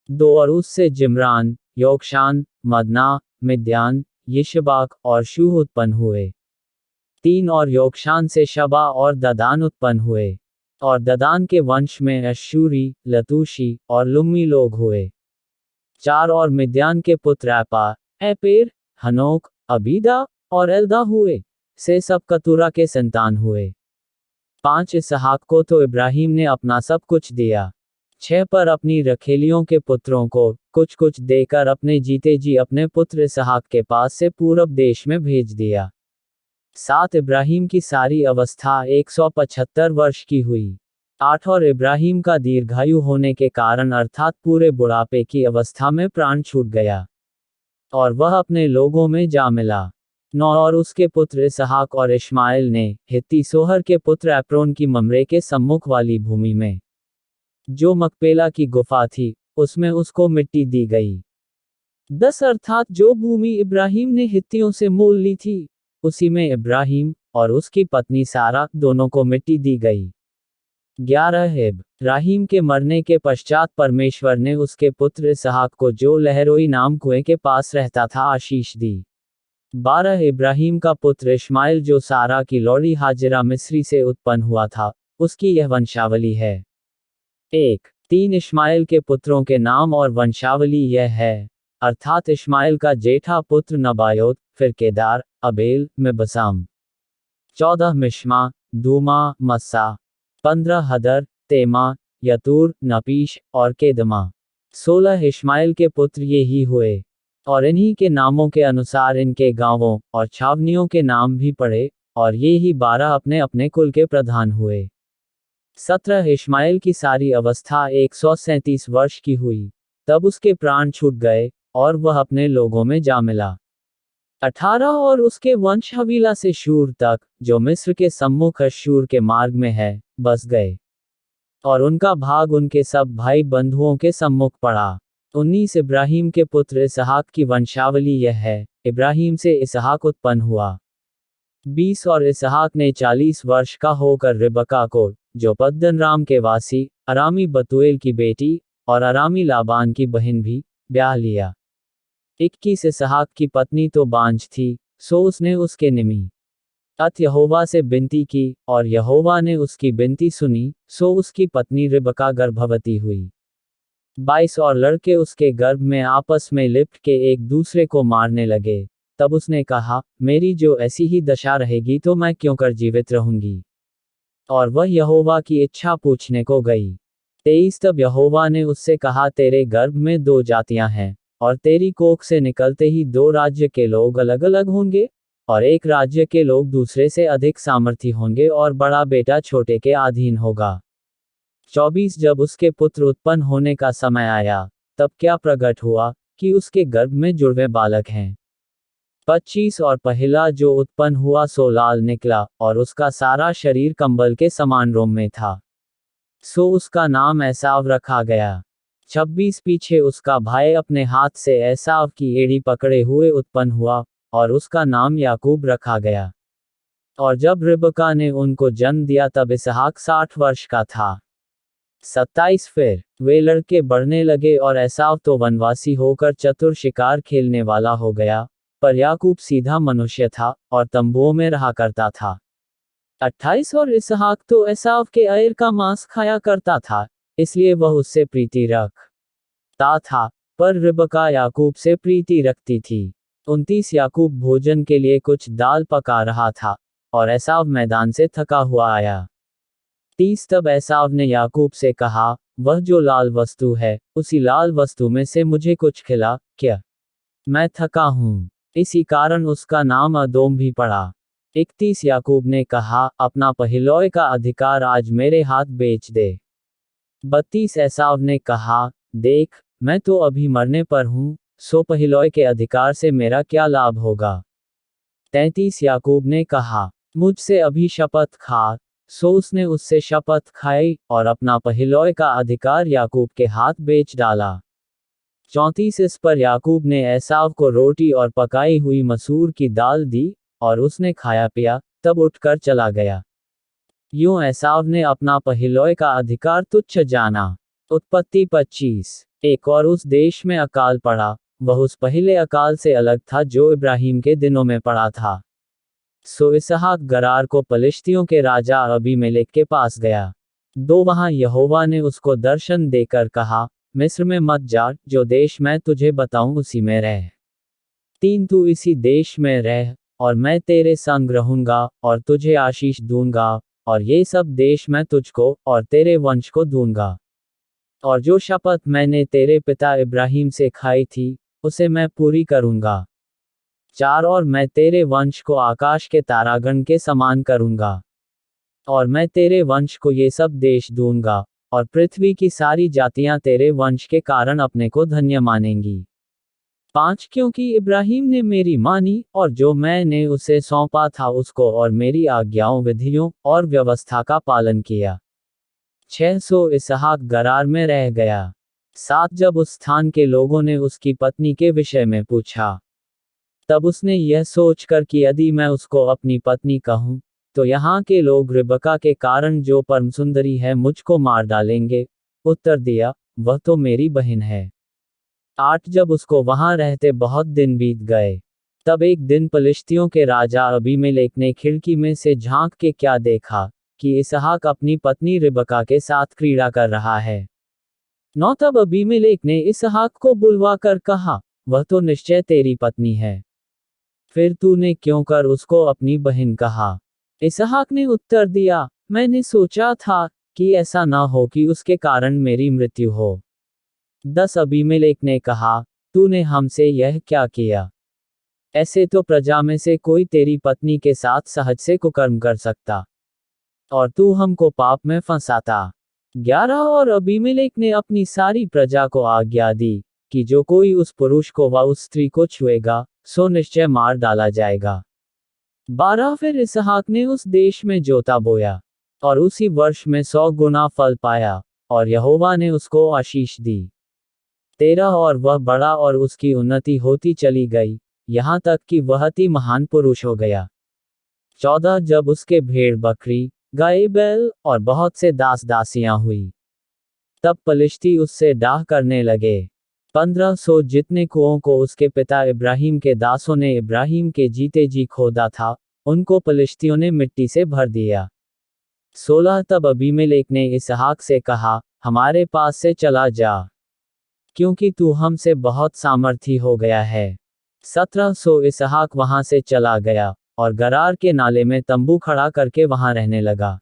2 और उससे जिम्रान, योक्षान, मदना, मिद्यान, यिशबाक और शूह उत्पन्न हुए। 3 और योक्षान से शबा और ददान उत्पन्न हुए। और ददान के वंश में अश्शूरी, लतूशी और लुम्मी लोग हुए। 4 और मिद्यान के पुत्र एपा, एपेर, हनोक, अबीदा और एल्दा हुए। से सब कतूरा के संतान हुए। 5 इसहाक को तो इब्राहिम ने अपना सब कुछ दिया। 6 पर अपनी रखेलियों के पुत्रों को कुछ कुछ देकर अपने जीते जी अपने पुत्र इसहाक के पास से पूरब देश में भेज दिया। 7 इब्राहिम की सारी अवस्था 175 वर्ष की हुई। 8 और इब्राहिम का दीर्घायु होने के कारण अर्थात पूरे बुढ़ापे की अवस्था में प्राण छूट गया और वह अपने लोगों में जा मिला। 9 और उसके पुत्र इसहाक और इश्माइल ने हित्ती सोहर के पुत्र एप्रोन की ममरे के सम्मुख वाली भूमि में जो मकपेला की गुफा थी उसमें उसको मिट्टी दी गई। 10 अर्थात जो भूमि इब्राहिम ने हित्तियों से मोल ली थी उसी में इब्राहिम और उसकी पत्नी सारा दोनों को मिट्टी दी गई। 11 इब्राहिम के मरने के पश्चात परमेश्वर ने उसके पुत्र इसहाक को जो लहरोई नाम कुएं के पास रहता था आशीष दी। 12 इब्राहिम का पुत्र इश्माइल जो सारा की लौड़ी हाजिरा मिस्री से उत्पन्न हुआ था उसकी यह वंशावली है। 3 इश्माइल के पुत्रों के नाम और वंशावली यह है, अर्थात इश्माइल का जेठा पुत्र नबायोत, फिर केदार, अबेल, मिबसाम। 14 मिश्मा, दूमा, मस्सा। 15 हदर, तेमा, यतूर, नपीश और केदमा। 16 इश्माइल के पुत्र ये ही हुए और इन्हीं के नामों के अनुसार इनके गांवों और छावनियों के नाम भी पड़े और ये ही 12 अपने अपने कुल के प्रधान हुए। 17 इश्माइल की सारी अवस्था 137 वर्ष की हुई, तब उसके प्राण छूट गए और वह अपने लोगों में जा मिला। 18 और उसके वंश हवीला से शूर तक, जो मिस्र के सम्मुख अश्शूर के मार्ग में है, बस गए और उनका भाग उनके सब भाई बंधुओं के सम्मुख पड़ा। 19 इब्राहिम के पुत्र इसहाक की वंशावली यह है, इब्राहिम से इसहाक उत्पन्न हुआ। 20 और इसहाक ने 40 वर्ष का होकर रिबका को, जो पद्दनराम के वासी, अरामी बतूएल की बेटी और अरामी लाबान की बहन भी, ब्याह लिया। 21 इसहाक की पत्नी तो बांझ थी, सो उसने उसके निमी अत यहोवा से विनती की और यहोवा ने उसकी विनती सुनी, सो उसकी पत्नी रिबका गर्भवती हुई। 22 और लड़के उसके गर्भ में आपस में लिपट के एक दूसरे को मारने लगे, तब उसने कहा, मेरी जो ऐसी ही दशा रहेगी तो मैं क्यों कर जीवित रहूंगी। और वह यहोवा की इच्छा पूछने को गई। 23 तब यहोवा ने उससे कहा, तेरे गर्भ में 2 जातियां हैं और तेरी कोख से निकलते ही 2 राज्य के लोग अलग अलग होंगे और एक राज्य के लोग दूसरे से अधिक सामर्थी होंगे और बड़ा बेटा छोटे के अधीन होगा। 24 जब उसके पुत्र उत्पन्न होने का समय आया, तब क्या प्रकट हुआ कि उसके गर्भ में जुड़वे बालक हैं। 25 और पहला जो उत्पन्न हुआ सो लाल निकला और उसका सारा शरीर कंबल के समान रोम में था, सो उसका नाम एसाव रखा गया। 26 पीछे उसका भाई अपने हाथ से एसाव की एड़ी पकड़े हुए उत्पन्न हुआ और उसका नाम याकूब रखा गया। और जब रिबका ने उनको जन्म दिया तब इसहाक 60 वर्ष का था। 27 फिर वे लड़के बढ़ने लगे और एसाव तो वनवासी होकर चतुर शिकार खेलने वाला हो गया, पर याकूब सीधा मनुष्य था और तंबुओं में रहा करता था। 28 और इसहाक तो एसाव के अयर का मांस खाया करता था, इसलिए वह उससे प्रीति रखता था, पर रिबका याकूब से प्रीति रखती थी। 29 याकूब भोजन के लिए कुछ दाल पका रहा था और एसाव मैदान से थका हुआ आया। 30 तब एसाव ने याकूब से कहा, वह जो लाल वस्तु है उसी लाल वस्तु में से मुझे कुछ खिला, क्या मैं थका हूं। इसी कारण उसका नाम अदोम भी पड़ा। 31 याकूब ने कहा, अपना पहिलौय का अधिकार आज मेरे हाथ बेच दे। 32 एसाव ने कहा, देख मैं तो अभी मरने पर हूं, सो पहिलौय के अधिकार से मेरा क्या लाभ होगा। 33 याकूब ने कहा, मुझसे अभी शपथ खा, सो उसने उससे शपथ खाई और अपना पहिलौय का अधिकार याकूब के हाथ बेच डाला। 34 इस पर याकूब ने एसाव को रोटी और पकाई हुई मसूर की दाल दी और उसने खाया पिया, तब उठकर चला गया। यूं एसाव ने अपना पहिलौय का अधिकार तुच्छ जाना। उत्पत्ति 25। एक और उस देश में अकाल पड़ा, वह उस पहले अकाल से अलग था जो इब्राहिम के दिनों में पड़ा था। सो इसहाक गरार को पलिश्तियों के राजा अबीमेलेक के पास गया। वहां यहोवा ने उसको दर्शन देकर कहा, मिस्र में मत जा, जो देश मैं तुझे बताऊं उसी में रह। 3 तू इसी देश में रह, और मैं तेरे संग रहूंगा, और तुझे आशीष दूंगा, और ये सब देश मैं तुझको और तेरे वंश को दूंगा। और जो शपथ मैंने तेरे पिता इब्राहिम से खाई थी, उसे मैं पूरी करूंगा। 4 और मैं तेरे वंश को आकाश के तारागण के समान करूंगा। और मैं तेरे वंश को ये सब देश दूंगा, और पृथ्वी की सारी जातियां तेरे वंश के कारण अपने को धन्य मानेंगी। 5 क्योंकि इब्राहिम ने मेरी मानी, और जो मैंने उसे सौंपा था उसको, और मेरी आज्ञाओं, विधियों और व्यवस्था का पालन किया। 6 सो इसहाक गरार में रह गया। 7 जब उस स्थान के लोगों ने उसकी पत्नी के विषय में पूछा, तब उसने यह सोचकर कि यदि मैं उसको अपनी पत्नी कहूं, तो यहाँ के लोग रिबका के कारण जो परम सुंदरी है मुझको मार डालेंगे। उत्तर दिया, वह तो मेरी बहन है। 8 जब उसको वहां रहते बहुत दिन बीत गए, तब एक दिन पलिश्तियों के राजा अबीमेलेक ने खिड़की में से झांक के क्या देखा, कि इसहाक अपनी पत्नी रिबका के साथ क्रीड़ा कर रहा है। 9 तब अबीमेलेक ने इसहाक को बुलवाकर कहा, वह तो निश्चय तेरी पत्नी है, फिर तूने क्यों कर उसको अपनी बहन कहा? इसहाक ने उत्तर दिया, मैंने सोचा था कि ऐसा ना हो कि उसके कारण मेरी मृत्यु हो। 10 अबीमेलेक ने कहा, तूने हमसे यह क्या किया? ऐसे तो प्रजा में से कोई तेरी पत्नी के साथ सहज से कुकर्म कर सकता, और तू हमको पाप में फंसाता। 11 और अबीमेलेक ने अपनी सारी प्रजा को आज्ञा दी, कि जो कोई उस पुरुष को व उस स्त्री को छुएगा, सो निश्चय मार डाला जाएगा। 12 फिर इसहाक ने उस देश में जोता बोया, और उसी वर्ष में 100 गुना फल पाया, और यहोवा ने उसको आशीष दी। 13 और वह बड़ा और उसकी उन्नति होती चली गई, यहाँ तक कि वह अति महान पुरुष हो गया। 14 जब उसके भेड़ बकरी, गाय बैल और बहुत से दास दासियां हुई, तब पलिश्ती उससे डाह करने लगे। 15 सो जितने कुओं को उसके पिता इब्राहिम के दासों ने इब्राहिम के जीते जी खोदा था, उनको पलिश्तियों ने मिट्टी से भर दिया। 16 तब अबीमेलेक ने इसहाक से कहा, हमारे पास से चला जा, क्योंकि तू हमसे बहुत सामर्थी हो गया है। 17 सो इसहाक वहां से चला गया, और गरार के नाले में तंबू खड़ा करके वहां रहने लगा।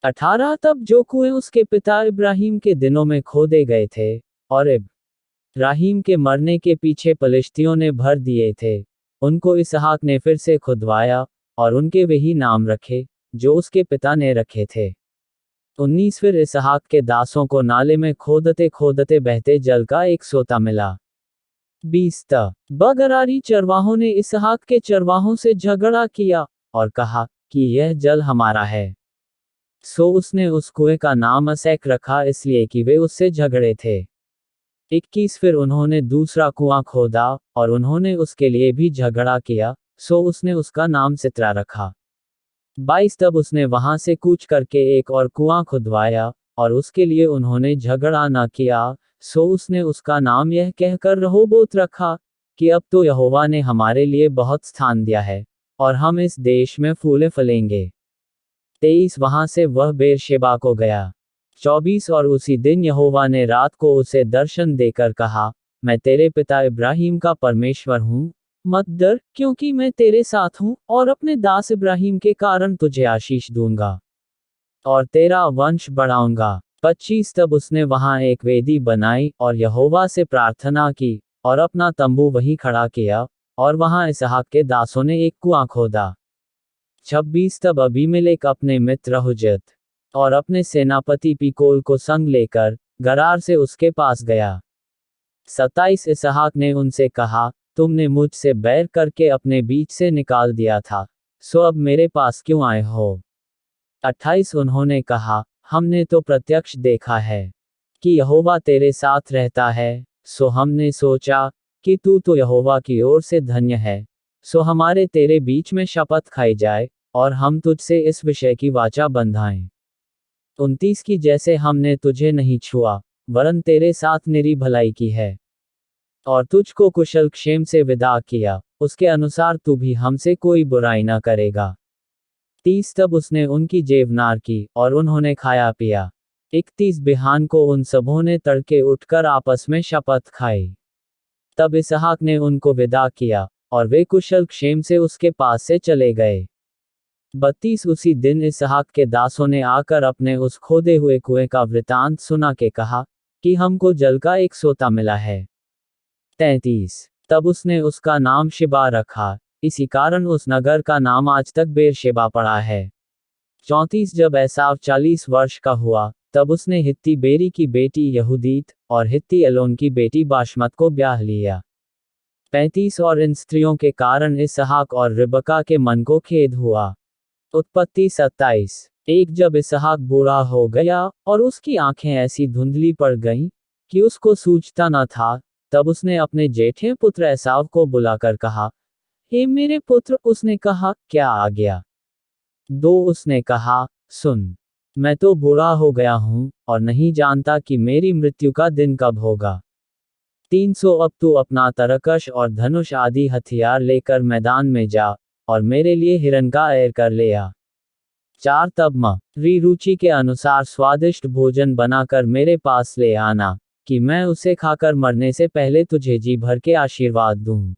18 तब जो कुएं उसके पिता इब्राहिम के दिनों में खोदे गए थे, और इब्राहिम के मरने के पीछे पलिश्तियों ने भर दिए थे, उनको इसहाक ने फिर से खुदवाया, और उनके वही नाम रखे, जो उसके पिता ने रखे थे। 19 फिर इसहाक के दासों को नाले में खोदते खोदते बहते जल का एक सोता मिला। 20 बगरारी चरवाहों ने इसहाक के चरवाहों से झगड़ा किया, और कहा, कि यह जल हमारा है। सो उसने उस कुएं का नाम एसेक रखा, इसलिए कि वे उससे झगड़े थे। 21 फिर उन्होंने दूसरा कुआं खोदा, और उन्होंने उसके लिए भी झगड़ा किया, सो उसने उसका नाम सित्रा रखा। 22 तब उसने वहां से कूच करके एक और कुआं खुदवाया, और उसके लिए उन्होंने झगड़ा न किया, सो उसने उसका नाम यह कहकर रहोबोत रखा, कि अब तो यहोवा ने हमारे लिए बहुत स्थान दिया है, और हम इस देश में फूले फलेंगे। 23 वहां से वह बेरशेबा को गया। 24 और उसी दिन यहोवा ने रात को उसे दर्शन देकर कहा, मैं तेरे पिता इब्राहिम का परमेश्वर हूँ, मत डर, क्योंकि मैं तेरे साथ हूँ, और अपने दास इब्राहिम के कारण तुझे आशीष दूंगा, और तेरा वंश बढ़ाऊंगा। 25 तब उसने वहां एक वेदी बनाई, और यहोवा से प्रार्थना की, और अपना तंबू वहीं खड़ा किया, और वहां इसहाक के दासों ने एक कुआं खोदा। 26 तब अबीमेलेक अपने मित्र हुजत और अपने सेनापति पीकोल को संग लेकर गरार से उसके पास गया। 27 इसहाक ने उनसे कहा, तुमने मुझसे बैर करके अपने बीच से निकाल दिया था, सो अब मेरे पास क्यों आए हो? 28 उन्होंने कहा, हमने तो प्रत्यक्ष देखा है कि यहोवा तेरे साथ रहता है, सो हमने सोचा कि तू तो यहोवा की ओर से धन्य है, सो हमारे तेरे बीच में शपथ खाई जाए, और हम तुझसे इस विषय की वाचा बंधाएं। 29 की जैसे हमने तुझे नहीं छुआ, वरन तेरे साथ निरी भलाई की है, और तुझको कुशल क्षेम से विदा किया, उसके अनुसार तू भी हमसे कोई बुराई न करेगा। 30 तब उसने उनकी जेवनार की, और उन्होंने खाया पिया। 31 बिहान को उन सबों ने तड़के उठकर आपस में शपथ खाई। तब इसहाक ने उनको विदा किया, और वे कुशल क्षेम से उसके पास से चले गए। 32 उसी दिन इसहाक के दासों ने आकर अपने उस खोदे हुए कुएं का वृतांत सुना के कहा, कि हमको जल का एक सोता मिला है। 33 तब उसने उसका नाम शिबा रखा, इसी कारण उस नगर का नाम आज तक बेरशेबा पड़ा है। 34 जब एसाव 40 वर्ष का हुआ, तब उसने हित्ती बेरी की बेटी यहूदीत, और हित्ती एलोन की बेटी बाशमत को ब्याह लिया। 35 और इन स्त्रियों के कारण इसहाक और रिबका के मन को खेद हुआ। उत्पत्ति 27 एक जब इसहाक बूढ़ा हो गया, और उसकी आंखें ऐसी धुंधली पड़ गईं, कि उसको सूझता न था, तब उसने अपने जेठे पुत्र एसाव को बुलाकर कहा, हे मेरे पुत्र। उसने कहा, क्या आ गया? 2 उसने कहा, सुन, मैं तो बूढ़ा हो गया हूं, और नहीं जानता कि मेरी मृत्यु का दिन कब होगा। 300 अब तू अपना तरकश और धनुष आदि हथियार लेकर मैदान में जा, और मेरे लिए हिरन का ऐर कर ले आ। 4 तब मेरी रुचि के अनुसार स्वादिष्ट भोजन बनाकर मेरे पास ले आना, कि मैं उसे खाकर मरने से पहले तुझे जी भर के आशीर्वाद दूं।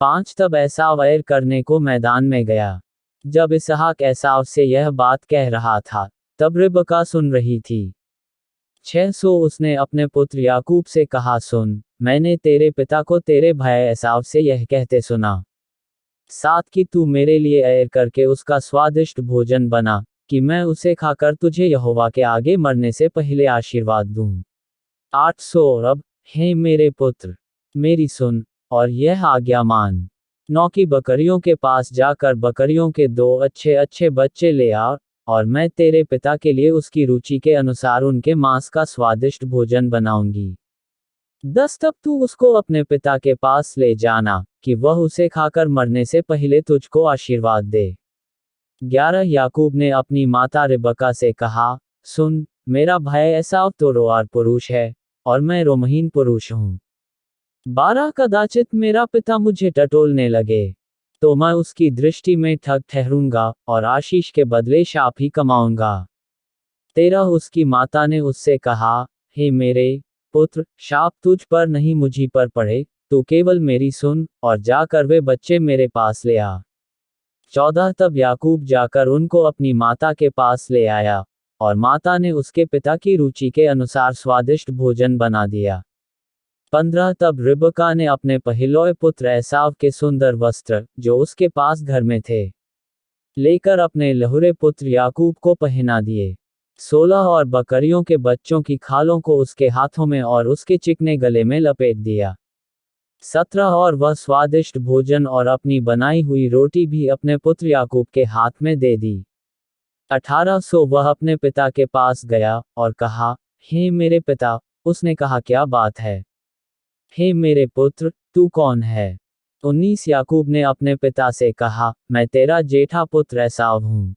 5 तब एसाव ऐर करने को मैदान में गया। जब इसहाक एसाव से यह बात कह रहा था, तब रिबका सुन रही थी। 600 उसने अपने पुत्र याकूब से कहा, सुन, मैंने तेरे पिता को तेरे भाई एसाव से यह कहते सुना। 7 कि तू मेरे लिए ऐर करके उसका स्वादिष्ट भोजन बना, कि मैं उसे खाकर तुझे यहोवा के आगे मरने से पहले आशीर्वाद दूं। 800 अब, हे मेरे पुत्र, मेरी सुन, और यह आज्ञा मान। 9 की बकरियों के पास जाकर बकरियों के 2 अच्छे अच्छे बच्चे ले आ, और मैं तेरे पिता के लिए उसकी रुचि के अनुसार उनके मांस का स्वादिष्ट भोजन बनाऊंगी। 10 तब तू उसको अपने पिता के पास ले जाना, कि वह उसे खाकर मरने से पहले तुझको आशीर्वाद दे। 11 याकूब ने अपनी माता रिबका से कहा, सुन, मेरा भाई एसाव तो रोआर पुरुष है, और मैं रोमहीन पुरुष हूं। 12 कदाचित मेरा पिता मुझे टटोलने लगे, तो मैं उसकी दृष्टि में ठग ठहरूंगा, और आशीष के बदले शाप ही कमाऊंगा। 13 उसकी माता ने उससे कहा, हे मेरे पुत्र, शाप तुझ पर नहीं मुझी पर पड़े, तू केवल मेरी सुन, और जाकर वे बच्चे मेरे पास ले आ। 14 तब याकूब जाकर उनको अपनी माता के पास ले आया, और माता ने उसके पिता की रुचि के अनुसार स्वादिष्ट भोजन बना दिया। 15 तब रिबका ने अपने पहिलौए पुत्र एसाव के सुंदर वस्त्र, जो उसके पास घर में थे, लेकर अपने लहुरे पुत्र याकूब को पहना दिए। 16 और बकरियों के बच्चों की खालों को उसके हाथों में और उसके चिकने गले में लपेट दिया। 17 और वह स्वादिष्ट भोजन और अपनी बनाई हुई रोटी भी अपने पुत्र याकूब के हाथ में दे दी। 18 सो वह अपने पिता के पास गया, और कहा, हे मेरे पिता। उसने कहा, क्या बात है? हे मेरे पुत्र, तू कौन है? 19 याकूब ने अपने पिता से कहा, मैं तेरा जेठा पुत्र एसाव हूं।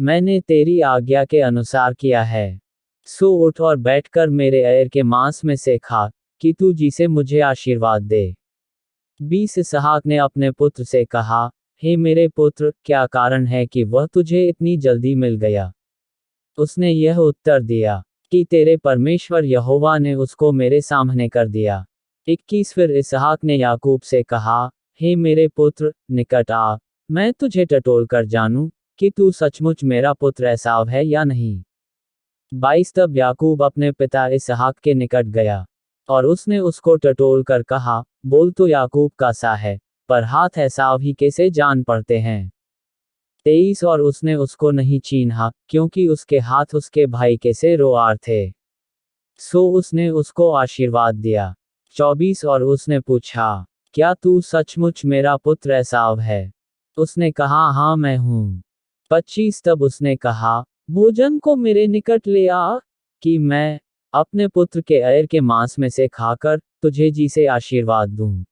मैंने तेरी आज्ञा के अनुसार किया है। सो उठ और बैठकर मेरे ऐर के मांस में से खा, कि तू जी से मुझे आशीर्वाद दे। 20 इसहाक ने अपने पुत्र से कहा, हे मेरे पुत्र, क्या कारण है कि वह तुझे इतनी जल्दी मिल गया? उसने यह उत्तर दिया, कि तेरे परमेश्वर यहोवा ने उसको मेरे सामने कर दिया। 21 फिर इसहाक ने याकूब से कहा, हे मेरे पुत्र, निकट आ, मैं तुझे टटोल कर जानूं, कि तू सचमुच मेरा पुत्र एसाव है या नहीं। 22 तब याकूब अपने पिता इसहाक के निकट गया, और उसने उसको टटोल कर कहा, बोल तो याकूब का सा है, पर हाथ एसाव ही के से जान पड़ते हैं। 23 और उसने उसको नहीं चीन्हा, क्योंकि उसके हाथ उसके भाई के से रोआर थे। सो उसने उसको आशीर्वाद दिया। 24 और उसने पूछा, क्या तू सचमुच मेरा पुत्र एसाव है? उसने कहा, हाँ मैं हूँ। 25 तब उसने कहा, भोजन को मेरे निकट ले आ, कि मैं अपने पुत्र के ऐर के मांस में से खाकर तुझे जी से आशीर्वाद दूं।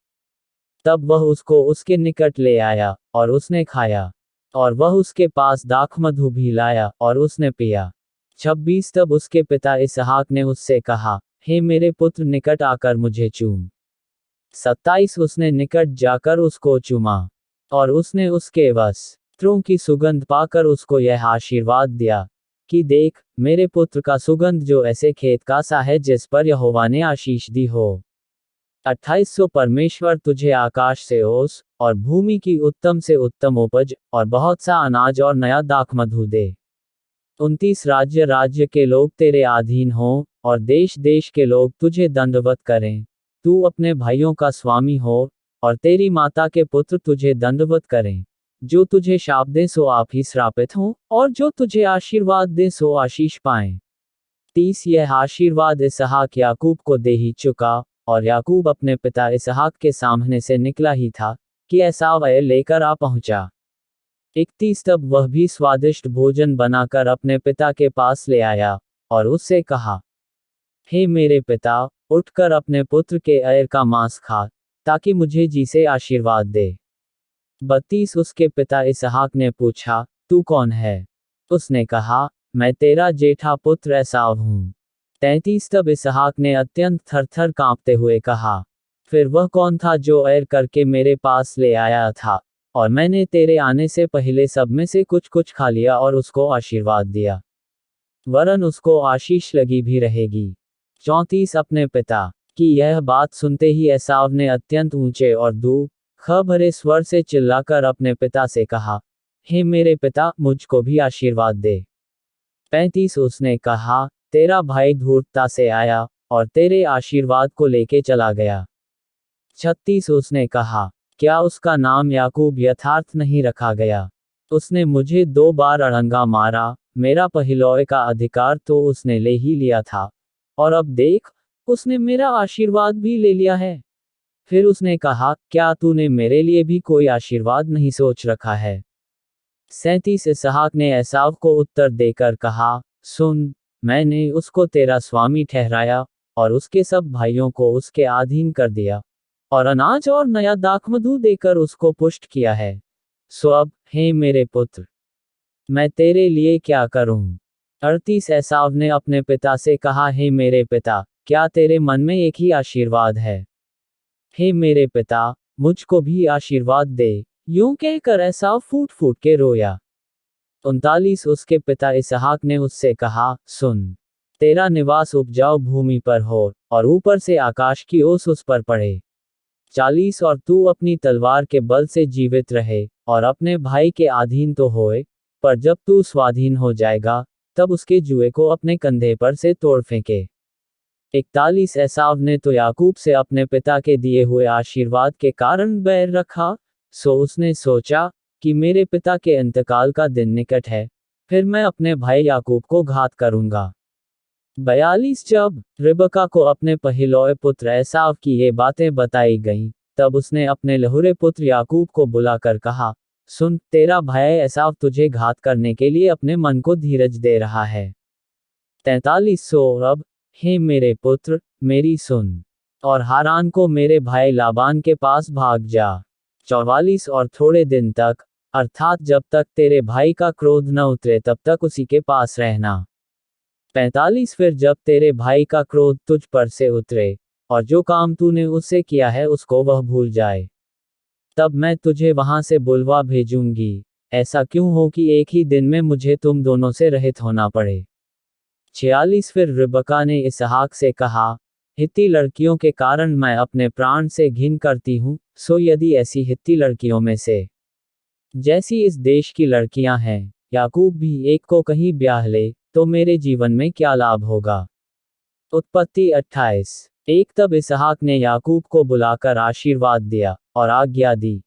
तब वह उसको उसके निकट ले आया, और उसने खाया, और वह उसके पास दाखमधु भी लाया, और उसने पिया। 26 तब उसके पिता इसहाक ने उससे कहा, हे मेरे पुत्र, निकट आकर मुझे चूम। 27 उसने निकट जाकर उसको चूमा, और उसने उसके वस्त्रों की सुगंध पाकर उसको यह आशीर्वाद दिया कि देख, मेरे पुत्र का सुगंध जो ऐसे खेत का सा है जिस पर यहोवा ने आशीष दी हो। 28 सो परमेश्वर तुझे आकाश से ओस और भूमि की उत्तम से उत्तम उपज और बहुत सा अनाज और नया दाखमधु दे। 29 राज्य राज्य के लोग तेरे अधीन हों और देश देश के लोग तुझे दंडवत करें। तू अपने भाइयों का स्वामी हो और तेरी माता के पुत्र तुझे दंडवत करें। जो तुझे शाप दे सो आप ही श्रापित हों और जो तुझे आशीर्वाद दे सो आशीष पाएं। 30 यह आशीर्वाद इसहाक याकूब को दे ही चुका, और याकूब अपने पिता इसहाक के सामने से निकला ही था कि एसाव लेकर आ पहुंचा। 31 तब वह भी स्वादिष्ट भोजन बनाकर अपने पिता के पास ले आया और उससे कहा, हे मेरे पिता, उठकर अपने पुत्र के अर का मांस खा, ताकि मुझे जी से आशीर्वाद दे। 32 उसके पिता इसहाक ने पूछा, तू कौन है? उसने कहा, मैं तेरा जेठा पुत्र एसाव हूँ। 33 तब इसहाक ने अत्यंत थरथर कांपते हुए कहा, फिर वह कौन था जो अर करके मेरे पास ले आया था, और मैंने तेरे आने से पहले सब में से कुछ कुछ खा लिया और उसको आशीर्वाद दिया, वरन उसको आशीष लगी भी रहेगी। 34 अपने पिता की यह बात सुनते ही एसाव ने अत्यंत ऊंचे और दुख भरे स्वर से चिल्लाकर अपने पिता से कहा, हे मेरे पिता, मुझको भी आशीर्वाद दे। 35 उसने कहा, तेरा भाई धूर्तता से आया और तेरे आशीर्वाद को लेके चला गया। 36 उसने कहा, क्या उसका नाम याकूब यथार्थ नहीं रखा गया? उसने मुझे 2 बार अड़ंगा मारा, मेरा पहिलौए का अधिकार तो उसने ले ही लिया था, और अब देख, उसने मेरा आशीर्वाद भी ले लिया है। फिर उसने कहा, क्या तूने मेरे लिए भी कोई आशीर्वाद नहीं सोच रखा है? 37 इसहाक ने एसाव को उत्तर देकर कहा, सुन, मैंने उसको तेरा स्वामी ठहराया और उसके सब भाइयों को उसके अधीन कर दिया, और अनाज और नया दाखमधु देकर उसको पुष्ट किया है। सो अब, हे मेरे पुत्र, मैं तेरे लिए क्या करूं? 38 एसाव ने अपने पिता से कहा, हे मेरे पिता, क्या तेरे मन में एक ही आशीर्वाद है? हे मेरे पिता, मुझको भी आशीर्वाद दे। यूं कहकर एसाव फूट फूट के रोया। 39 उसके पिता इसहाक ने उससे कहा, सुन, तेरा निवास उपजाऊ भूमि पर हो और ऊपर से आकाश की ओस उस पर पड़े। 40 और तू अपनी तलवार के बल से जीवित रहे और अपने भाई के अधीन तो होए, पर जब तू स्वाधीन हो जाएगा, तब उसके जुए को अपने कंधे पर से तोड़ फेंके। 41 एसाव ने तो याकूब से अपने पिता के दिए हुए आशीर्वाद के कारण बैर रखा, सो उसने सोचा कि मेरे पिता के इंतकाल का दिन निकट है, फिर मैं अपने भाई याकूब को घात करूंगा। 42 जब रिबका को अपने पहिलौए पुत्र एसाव की ये बातें बताई गईं, तब उसने अपने लहुरे पुत्र याकूब को बुलाकर कहा, सुन, तेरा भाई एसाव तुझे घात करने के लिए अपने मन को धीरज दे रहा है। 43 सो अब, हे मेरे पुत्र, मेरी सुन, और हारान को मेरे भाई लाबान के पास भाग जा। 44 और थोड़े दिन तक, अर्थात जब तक तेरे भाई का क्रोध न उतरे तब तक उसी के पास रहना। 45 फिर जब तेरे भाई का क्रोध तुझ पर से उतरे और जो काम तूने उससे किया है उसको वह भूल जाए, तब मैं तुझे वहां से बुलवा भेजूंगी। ऐसा क्यों हो कि एक ही दिन में मुझे तुम दोनों से रहित होना पड़े। 46 फिर रिबका ने इसहाक से कहा, हित्ती लड़कियों के कारण मैं अपने प्राण से घिन करती हूँ, सो यदि ऐसी हित्ती लड़कियों में से जैसी इस देश की लड़कियां हैं, याकूब भी एक को कहीं ब्याह ले, तो मेरे जीवन में क्या लाभ होगा। उत्पत्ति 28 एक तब इसहाक ने याकूब को बुलाकर आशीर्वाद दिया और आज्ञा दी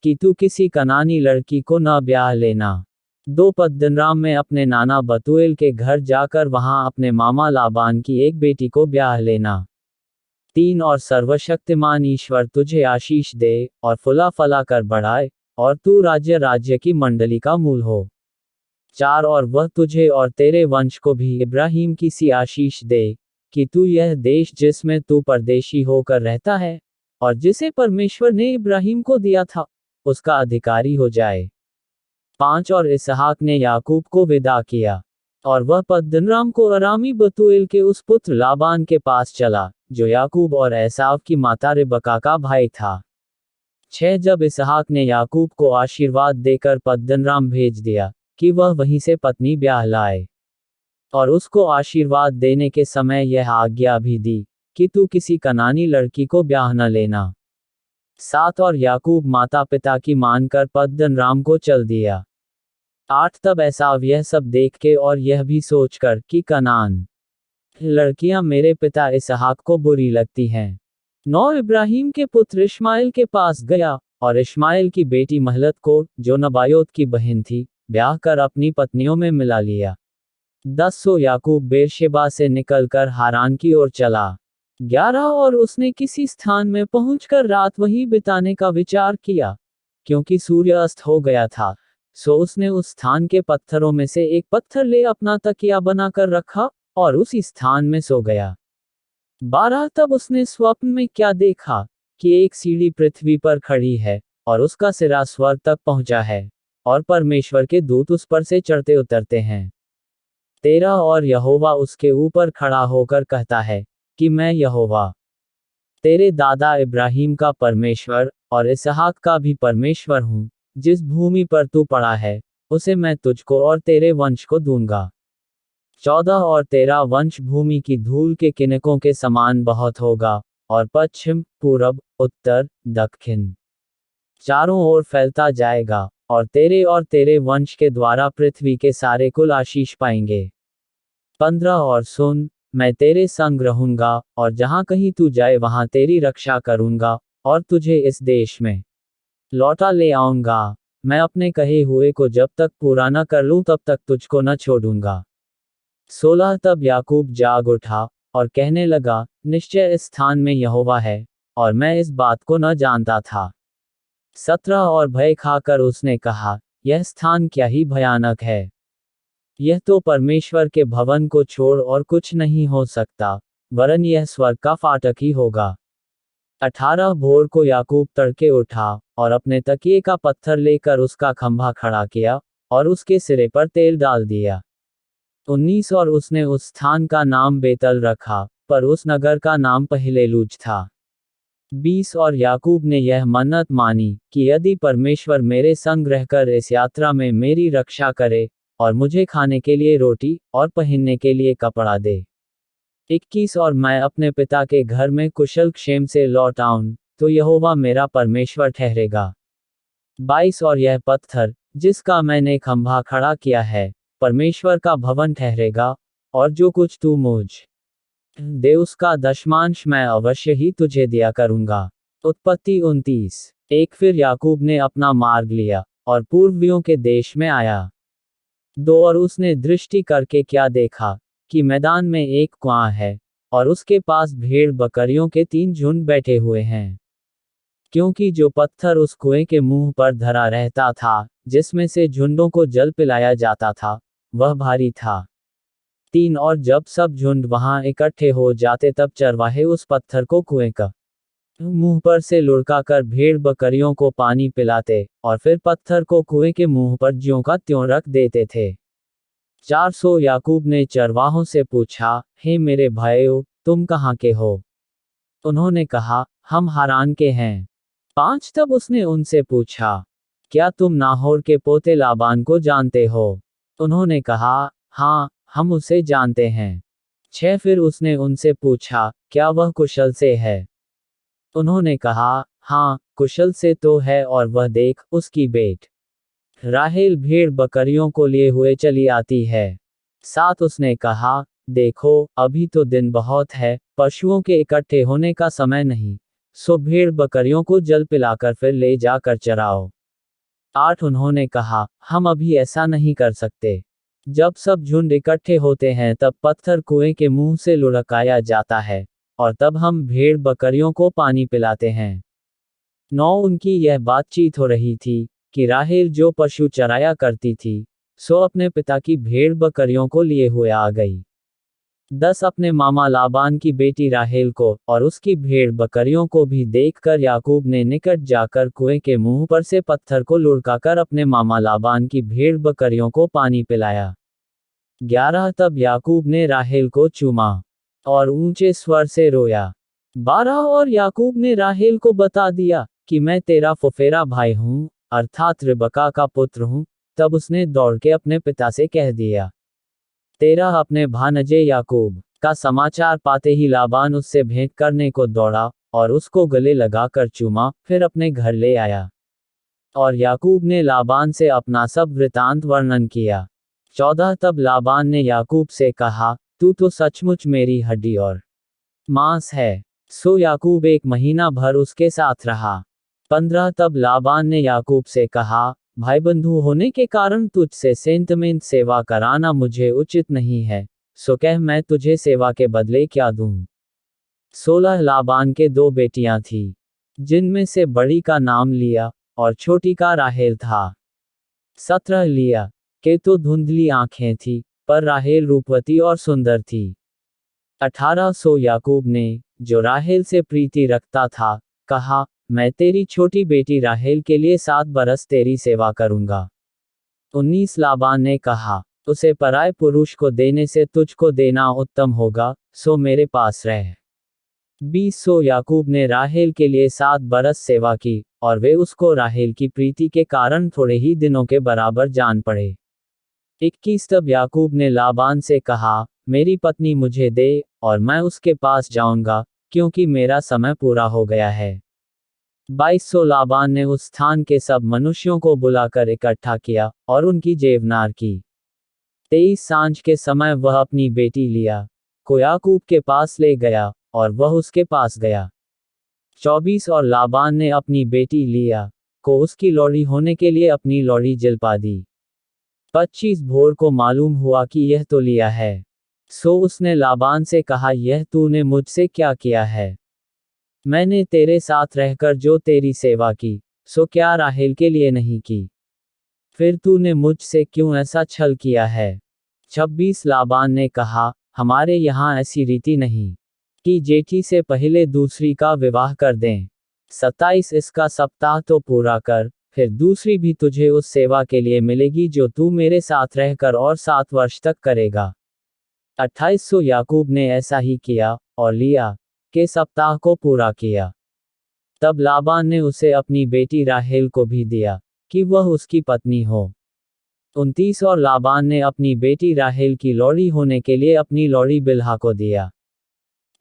कि तू किसी कनानी लड़की को न ब्याह लेना। 2 पद्दनराम में अपने नाना बतूएल के घर जाकर वहां अपने मामा लाबान की एक बेटी को ब्याह लेना। 3 और सर्वशक्तिमान ईश्वर तुझे आशीष दे और फुला फला कर बढ़ाए, और तू राज्य राज्य की मंडली का मूल हो। 4 और वह तुझे और तेरे वंश को भी इब्राहिम की सी आशीष दे, कि तू यह देश जिसमें तू परदेशी होकर रहता है, और जिसे परमेश्वर ने इब्राहिम को दिया था, उसका अधिकारी हो जाए। 5 और इसहाक ने याकूब को विदा किया, और वह पद्दनराम को अरामी बतूएल के उस पुत्र लाबान के पास चला, जो याकूब और एसाव की माता रिबका का भाई था। 6 जब इसहाक ने याकूब को आशीर्वाद देकर पद्दनराम भेज दिया कि वह वहीं से पत्नी ब्याह लाए, और उसको आशीर्वाद देने के समय यह आज्ञा भी दी कि तू किसी कनानी लड़की को ब्याह न लेना। 7 और याकूब माता पिता की मानकर पद्दनराम को चल दिया। 8 तब एसाव यह सब देख के और यह भी सोचकर कि कनान लड़कियां मेरे पिता इसहाक को बुरी लगती हैं, 9 इब्राहिम के पुत्र इश्माइल के पास गया और इश्माइल की बेटी महलत को, जो नबायोत की बहन थी, ब्याह कर अपनी पत्नियों में मिला लिया। 10 सो याकूब बेरशेबा से निकलकर हारान की ओर चला। 11 और उसने किसी स्थान में पहुंचकर रात वहीं बिताने का विचार किया, क्योंकि सूर्य अस्त हो गया था। सो उसने उस स्थान के पत्थरों में से एक पत्थर ले अपना तकिया बनाकर रखा और उसी स्थान में सो गया। 12 तब उसने स्वप्न में क्या देखा कि एक सीढ़ी पृथ्वी पर खड़ी है और उसका सिरा स्वर्ग तक पहुंचा है और परमेश्वर के दूत उस पर से चढ़ते उतरते हैं। 13 और यहोवा उसके ऊपर खड़ा होकर कहता है कि मैं यहोवा तेरे दादा इब्राहिम का परमेश्वर और इसहाक का भी परमेश्वर हूँ। जिस भूमि पर तू पड़ा है उसे मैं तुझको और तेरे वंश को दूंगा। 14 और तेरा वंश भूमि की धूल के किनकों के समान बहुत होगा और पश्चिम, पूरब, उत्तर, दक्षिण चारों ओर फैलता जाएगा, और तेरे वंश के द्वारा पृथ्वी के सारे कुल आशीष पाएंगे। 15 और सुन, मैं तेरे संग रहूंगा और जहां कहीं तू जाए वहां तेरी रक्षा करूंगा और तुझे इस देश में लौटा ले आऊंगा। मैं अपने कहे हुए को जब तक पूरा न कर लूं तब तक तुझको न छोड़ूंगा। 16 तब याकूब जाग उठा और कहने लगा, निश्चय इस स्थान में यहोवा है, और मैं इस बात को न जानता था। 17 और भय खाकर उसने कहा, यह स्थान क्या ही भयानक है, यह तो परमेश्वर के भवन को छोड़ और कुछ नहीं हो सकता, वरन यह स्वर्ग का फाटक ही होगा। 18 भोर को याकूब तड़के उठा और अपने तकिए का पत्थर लेकर उसका खंभा खड़ा किया और उसके सिरे पर तेल डाल दिया। 19 और उसने उस स्थान का नाम बेतल रखा, पर उस नगर का नाम पहले लूज था। 20 और याकूब ने यह मन्नत मानी कि यदि परमेश्वर मेरे संग रहकर इस यात्रा में मेरी रक्षा करे और मुझे खाने के लिए रोटी और पहनने के लिए कपड़ा दे। 21 और मैं अपने पिता के घर में कुशल क्षेम से लौट आऊं, तो यहोवा मेरा परमेश्वर ठहरेगा। 22 और यह पत्थर जिसका मैंने खंभा खड़ा किया है परमेश्वर का भवन ठहरेगा, और जो कुछ तू मुझ दे उसका दशमांश मैं अवश्य ही तुझे दिया करूंगा। उत्पत्ति 29। 1 फिर याकूब ने अपना मार्ग लिया और पूर्वियों के देश में आया। 2 और उसने दृष्टि करके क्या देखा कि मैदान में एक कुआं है और उसके पास भेड़ बकरियों के 3 झुंड बैठे हुए हैं, क्योंकि जो पत्थर उस कुएं के मुंह पर धरा रहता था, जिसमें से झुंडों को जल पिलाया जाता था, वह भारी था। 3 और जब सब झुंड वहां इकट्ठे हो जाते तब चरवाहे उस पत्थर को कुएं का मुंह पर से लुढ़का कर भेड़ बकरियों को पानी पिलाते और फिर पत्थर को कुएं के मुंह पर ज्यों का त्यों रख देते थे। 400 याकूब ने चरवाहों से पूछा, हे मेरे भाइयों, तुम कहाँ के हो? उन्होंने कहा, हम हारान के हैं। 5 तब उसने उनसे पूछा, क्या तुम नाहोर के पोते लाबान को जानते हो? उन्होंने कहा, हाँ, हम उसे जानते हैं। 6 फिर उसने उनसे पूछा, क्या वह कुशल से है? उन्होंने कहा, हाँ, कुशल से तो है, और वह देख, उसकी बेट राहेल भेड़ बकरियों को लिए हुए चली आती है। 7 उसने कहा, देखो, अभी तो दिन बहुत है, पशुओं के इकट्ठे होने का समय नहीं, सो भेड़ बकरियों को जल पिलाकर फिर ले जाकर चराओ। 8 उन्होंने कहा, हम अभी ऐसा नहीं कर सकते। जब सब झुंड इकट्ठे होते हैं तब पत्थर कुएं के मुंह से लुढ़काया जाता है, और तब हम भेड़ बकरियों को पानी पिलाते हैं। 9 उनकी यह बातचीत हो रही थी कि राहेल जो पशु चराया करती थी, सो अपने पिता की भेड़ बकरियों को लिए हुए आ गई। 10 अपने मामा लाबान की बेटी राहेल को और उसकी भेड़ बकरियों को भी देखकर याकूब ने निकट जाकर कुएं के मुंह पर से पत्थर को लुढ़काकर अपने मामा लाबान की भेड़ बकरियों को पानी पिलाया। 11 तब याकूब ने राहेल को चूमा और ऊंचे स्वर से रोया। 12 और याकूब ने राहेल को बता दिया कि मैं तेरा फुफेरा भाई हूँ, अर्थात रिबका का पुत्र हूँ। तब उसने दौड़ के अपने पिता से कह दिया। 13 अपने भानजे याकूब का समाचार पाते ही लाबान उससे भेंट करने को दौड़ा और उसको गले लगाकर चूमा, फिर अपने घर ले आया। और याकूब ने लाबान से अपना सब वृतांत वर्णन किया। 14 तब लाबान ने याकूब से कहा, तू तो सचमुच मेरी हड्डी और मांस है। सो याकूब 1 महीना भर उसके साथ रहा। 15 तब लाबान ने याकूब से कहा, भाईबंधु होने के कारण तुझसे सेंतमेंत सेवा कराना मुझे उचित नहीं है, सो कह मैं तुझे सेवा के बदले क्या दूं। 16 लाबान के 2 बेटियां थी, जिनमें से बड़ी का नाम लिया और छोटी का राहेल था। 17 लिया के तो धुंधली आंखें थी, पर राहेल रूपवती और सुंदर थी। 18 सो याकूब ने, जो राहेल से प्रीति रखता था, कहा, मैं तेरी छोटी बेटी राहेल के लिए 7 बरस तेरी सेवा करूंगा। 19 लाबान ने कहा, उसे पराये पुरुष को देने से तुझको देना उत्तम होगा, सो मेरे पास रह। 20 सो याकूब ने राहेल के लिए 7 बरस सेवा की, और वे उसको राहेल की प्रीति के कारण थोड़े ही दिनों के बराबर जान पड़े। 21 तब याकूब ने लाबान से कहा, मेरी पत्नी मुझे दे, और मैं उसके पास जाऊंगा, क्योंकि मेरा समय पूरा हो गया है। 22 सो लाबान ने उस स्थान के सब मनुष्यों को बुलाकर इकट्ठा किया, और उनकी जेवनार की। 23 सांझ के समय वह अपनी बेटी लिया को याकूब के पास ले गया, और वह उसके पास गया। 24 और लाबान ने अपनी बेटी लिया को उसकी लौड़ी होने के लिए अपनी लौड़ी जिलपा दी। 25 भोर को मालूम हुआ कि यह तो लिया है। सो उसने लाबान से कहा, यह तूने मुझसे क्या किया है? मैंने तेरे साथ रहकर जो तेरी सेवा की, सो क्या राहेल के लिए नहीं की? फिर तूने मुझसे क्यों ऐसा छल किया है? 26 लाबान ने कहा, हमारे यहाँ ऐसी रीति नहीं कि जेठी से पहले दूसरी का विवाह कर दें। 27 इसका सप्ताह तो पूरा कर, फिर दूसरी भी तुझे उस सेवा के लिए मिलेगी जो तू मेरे साथ रहकर और 7 वर्ष तक करेगा। 28 सो याकूब ने ऐसा ही किया, और लिया के सप्ताह को पूरा किया। तब लाबान ने उसे अपनी बेटी राहेल को भी दिया, कि वह उसकी पत्नी हो। 29 और लाबान ने अपनी बेटी राहेल की लौड़ी होने के लिए अपनी लौड़ी बिल्हा को दिया।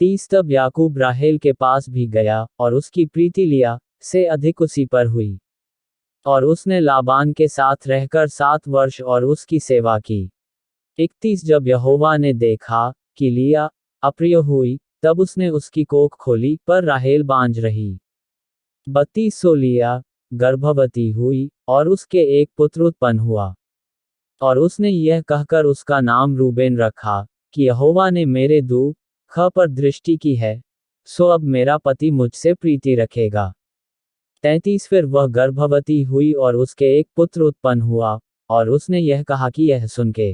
30 तब याकूब राहेल के पास भी गया, और उसकी प्रीति लिया से अधिक उसी पर हुई। और उसने लाबान के साथ रहकर 7 वर्ष और उसकी सेवा की। 31 जब यहोवा ने देखा कि लिया अप्रिय हुई, तब उसने उसकी कोख खोली, पर राहेल बांझ रही। 32 सो लिया गर्भवती हुई, और उसके एक पुत्र उत्पन्न हुआ। और उसने यह कहकर उसका नाम रूबेन रखा, कि यहोवा ने मेरे दुख पर दृष्टि की है, सो अब मेरा पति मुझसे प्रीति रखेगा। 33 फिर वह गर्भवती हुई और उसके एक पुत्र उत्पन्न हुआ, और उसने यह कहा कि यह सुन के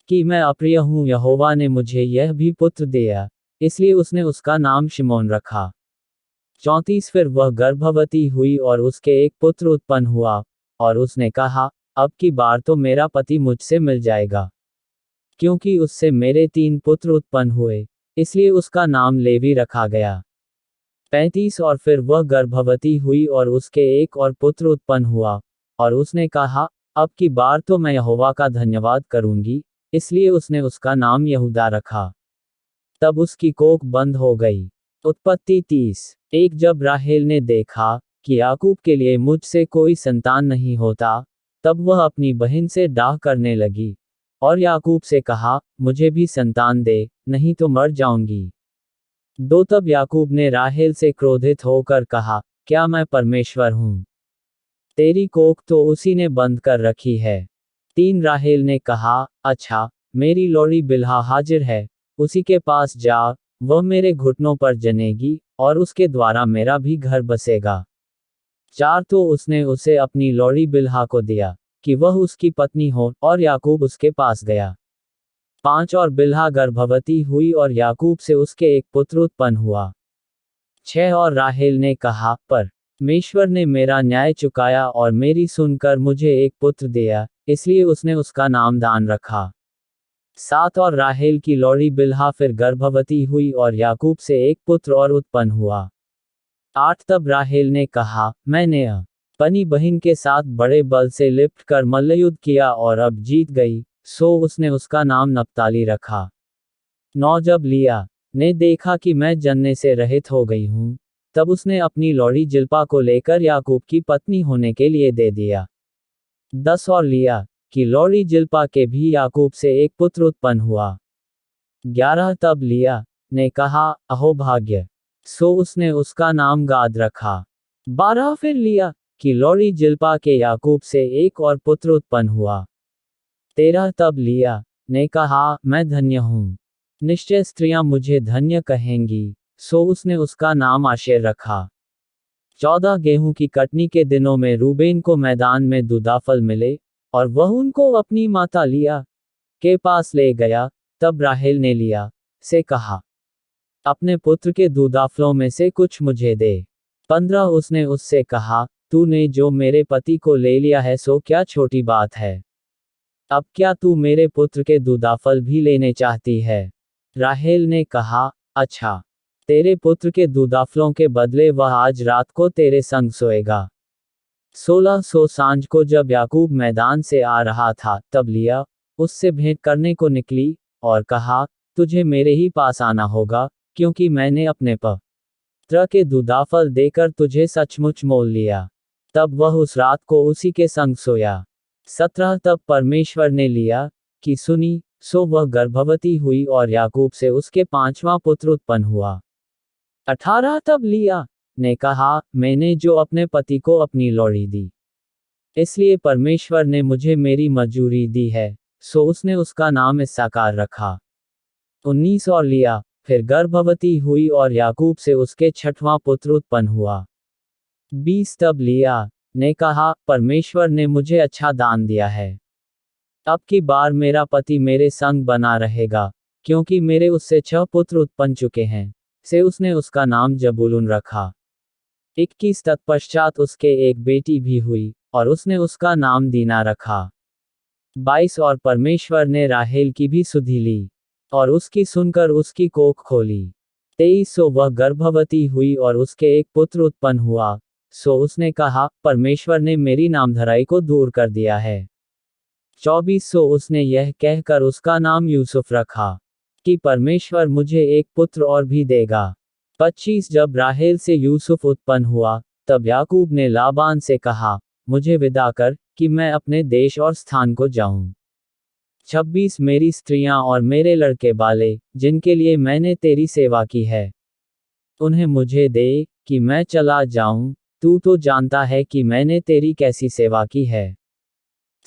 कि मैं अप्रिय हूँ, यहोवा ने मुझे यह भी पुत्र दिया, इसलिए उसने उसका नाम शिमोन रखा। 34 फिर वह गर्भवती हुई और उसके एक पुत्र उत्पन्न हुआ, और उसने कहा, अब की बार तो मेरा पति मुझसे मिल जाएगा, क्योंकि उससे मेरे 3 पुत्र उत्पन्न हुए, इसलिए उसका नाम लेवी रखा गया। 35 और फिर वह गर्भवती हुई और उसके एक और पुत्र उत्पन्न हुआ, और उसने कहा, अब की बार तो मैं यहोवा का धन्यवाद करूंगी, इसलिए उसने उसका नाम यहूदा रखा। तब उसकी कोख बंद हो गई। उत्पत्ति 30 एक जब राहेल ने देखा कि याकूब के लिए मुझसे कोई संतान नहीं होता, तब वह अपनी बहन से डाह करने लगी, और याकूब से कहा, मुझे भी संतान दे, नहीं तो मर जाऊंगी। 2 तब याकूब ने राहेल से क्रोधित होकर कहा, क्या मैं परमेश्वर हूँ? तेरी कोख तो उसी ने बंद कर रखी है। 3 राहेल ने कहा, अच्छा, मेरी लौड़ी बिल्हा हाजिर है, उसी के पास जा, वह मेरे घुटनों पर जनेगी, और उसके द्वारा मेरा भी घर बसेगा। 4 तो उसने उसे अपनी लौड़ी बिल्हा को दिया, कि वह उसकी पत्नी हो, और याकूब उसके पास गया। 5 और बिल्हा गर्भवती हुई और याकूब से उसके एक पुत्र उत्पन्न हुआ। 6 और राहेल ने कहा, परमेश्वर ने मेरा न्याय चुकाया और मेरी सुनकर मुझे एक पुत्र दिया, इसलिए उसने उसका नाम दान रखा। 7 और राहेल की लौड़ी बिल्हा फिर गर्भवती हुई और याकूब से एक पुत्र और उत्पन्न हुआ। 8 तब राहेल ने कहा, मैंने अपनी बहन के साथ बड़े बल से लिपट कर मल्लयुद्ध किया और अब जीत गई, सो उसने उसका नाम नप्ताली रखा। 9 जब लिया ने देखा कि मैं जनने से रहित हो गई हूँ, तब उसने अपनी लौड़ी जिल्पा को लेकर याकूब की पत्नी होने के लिए दे दिया। 10 और लिया कि लौड़ी जिल्पा के भी याकूब से एक पुत्र उत्पन्न हुआ। 11 तब लिया ने कहा, अहो भाग्य, सो उसने उसका नाम गाद रखा। 12 फिर लिया कि लौड़ी जिल्पा के याकूब से एक और पुत्र उत्पन्न हुआ। 13 तब लिया ने कहा, मैं धन्य हूँ, निश्चय स्त्रियां मुझे धन्य कहेंगी, सो उसने उसका नाम आशेर रखा। 14 गेहूं की कटनी के दिनों में रूबेन को मैदान में दूदाफल मिले, और वह उनको अपनी माता लिया के पास ले गया। तब राहेल ने लिया से कहा, अपने पुत्र के दूदाफलों में से कुछ मुझे दे। 15 उसने उससे कहा, तूने जो मेरे पति को ले लिया है सो क्या छोटी बात है? अब क्या तू मेरे पुत्र के दूदाफल भी लेने चाहती है? राहेल ने कहा, अच्छा, तेरे पुत्र के दूदाफलों के बदले वह आज रात को तेरे संग सोएगा। 16 सो सांझ को जब याकूब मैदान से आ रहा था, तब लिया उससे भेंट करने को निकली और कहा, तुझे मेरे ही पास आना होगा, क्योंकि मैंने अपने पुत्र के दूदाफल देकर तुझे सचमुच मोल लिया। तब वह उस रात को उसी के संग सोया। 17 तब परमेश्वर ने लिया कि सुनी, सो वह गर्भवती हुई और याकूब से उसके 5वां पुत्र उत्पन्न हुआ। 18 तब लिया ने कहा, मैंने जो अपने पति को अपनी लौड़ी दी, इसलिए परमेश्वर ने मुझे मेरी मजूरी दी है, सो उसने उसका नाम इस्साकार रखा। 19 और लिया फिर गर्भवती हुई और याकूब से उसके 6वां पुत्र उत्पन्न हुआ। 20 तब लिया ने कहा, परमेश्वर ने मुझे अच्छा दान दिया है, अब की बार मेरा पति मेरे संग बना रहेगा, क्योंकि मेरे उससे 6 पुत्र उत्पन्न चुके हैं, से उसने उसका नाम जबूलून रखा। 21 तत्पश्चात उसके एक बेटी भी हुई, और उसने उसका नाम दीना रखा। 22 और परमेश्वर ने राहेल की भी सुधि ली, और उसकी सुनकर उसकी कोख खोली। 23 सो वह गर्भवती हुई और उसके एक पुत्र उत्पन्न हुआ, सो उसने कहा, परमेश्वर ने मेरी नामधराई को दूर कर दिया है। 24 सो उसने यह कहकर उसका नाम यूसुफ रखा, कि परमेश्वर मुझे एक पुत्र और भी देगा। 25 जब राहेल से यूसुफ उत्पन्न हुआ, तब याकूब ने लाबान से कहा, मुझे विदा कर, कि मैं अपने देश और स्थान को जाऊं। 26 मेरी स्त्रियां और मेरे लड़के बाले, जिनके लिए मैंने तेरी सेवा की है, उन्हें मुझे दे, कि मैं चला जाऊं, तू तो जानता है कि मैंने तेरी कैसी सेवा की है।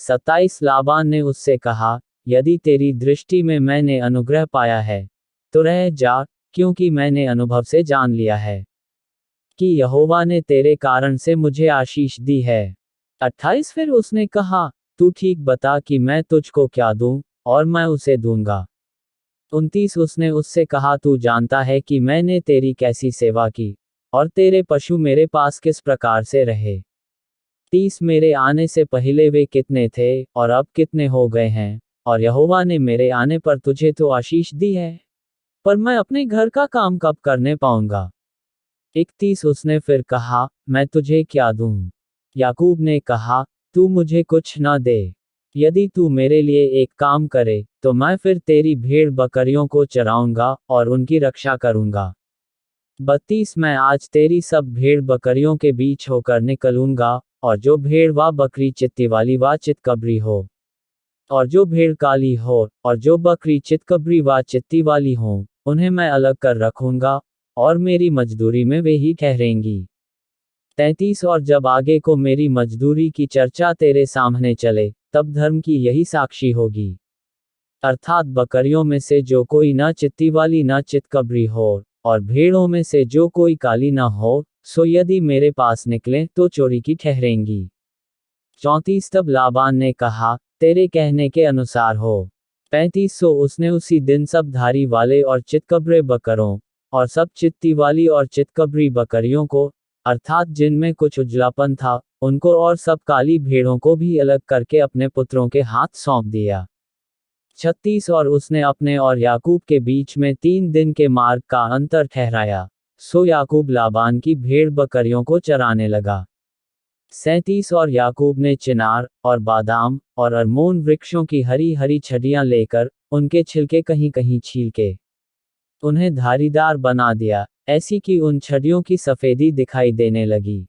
27 लाबान ने उससे कहा, यदि तेरी दृष्टि में मैंने अनुग्रह पाया है, तो रह जा, क्योंकि मैंने अनुभव से जान लिया है कि यहोवा ने तेरे कारण से मुझे आशीष दी है। 28 फिर उसने कहा, तू ठीक बता कि मैं तुझको क्या दूं, और मैं उसे दूंगा। 29 उसने उससे कहा, तू जानता है कि मैंने तेरी कैसी सेवा की, और तेरे पशु मेरे पास किस प्रकार से रहे। 30 मेरे आने से पहले वे कितने थे, और अब कितने हो गए हैं, और यहोवा ने मेरे आने पर तुझे तो आशीष दी है, पर मैं अपने घर का काम कब करने पाऊंगा। 31 उसने फिर कहा, मैं तुझे क्या दूं? याकूब ने कहा, तू मुझे कुछ न दे। यदि तू मेरे लिए एक काम करे, तो मैं फिर तेरी भेड़ बकरियों को चराऊंगा, और उनकी रक्षा करूंगा। 32 मैं आज तेरी सब भेड़ बकरियों के बीच होकर निकलूंगा, और जो भेड़ व बकरी चित्ती वाली व चितकबरी हो, और जो भेड़ काली हो, और जो बकरी चितकबरी व चित्ती वाली हो, उन्हें मैं अलग कर रखूंगा, और मेरी मजदूरी में वे ही ठहरेंगी। 33 और जब आगे को मेरी मजदूरी की चर्चा तेरे सामने चले, तब धर्म की यही साक्षी होगी, अर्थात बकरियों में से जो कोई न चित्ती वाली न चितकबरी हो, और भेड़ों में से जो कोई काली न हो, सो यदि मेरे पास निकले तो चोरी की ठहरेंगी। 34 तब लाबान ने कहा, तेरे कहने के अनुसार हो। 35 सो उसने उसी दिन सब धारी वाले और चितकबरे बकरों, और सब चित्ती वाली और चितकबरी बकरियों को, अर्थात जिनमें कुछ उजलापन था, उनको और सब काली भेड़ों को भी अलग करके अपने पुत्रों के हाथ सौंप दिया। 36 और उसने अपने और याकूब के बीच में 3 दिन के मार्ग का अंतर ठहराया। सो याकूब लाबान की भेड़ बकरियों को चराने लगा। 37 और याकूब ने चिनार और बादाम और अरमोन वृक्षों की हरी हरी छड़ियां लेकर उनके छिलके कहीं कहीं छील के उन्हें धारीदार बना दिया, ऐसी कि उन छड़ियों की सफेदी दिखाई देने लगी।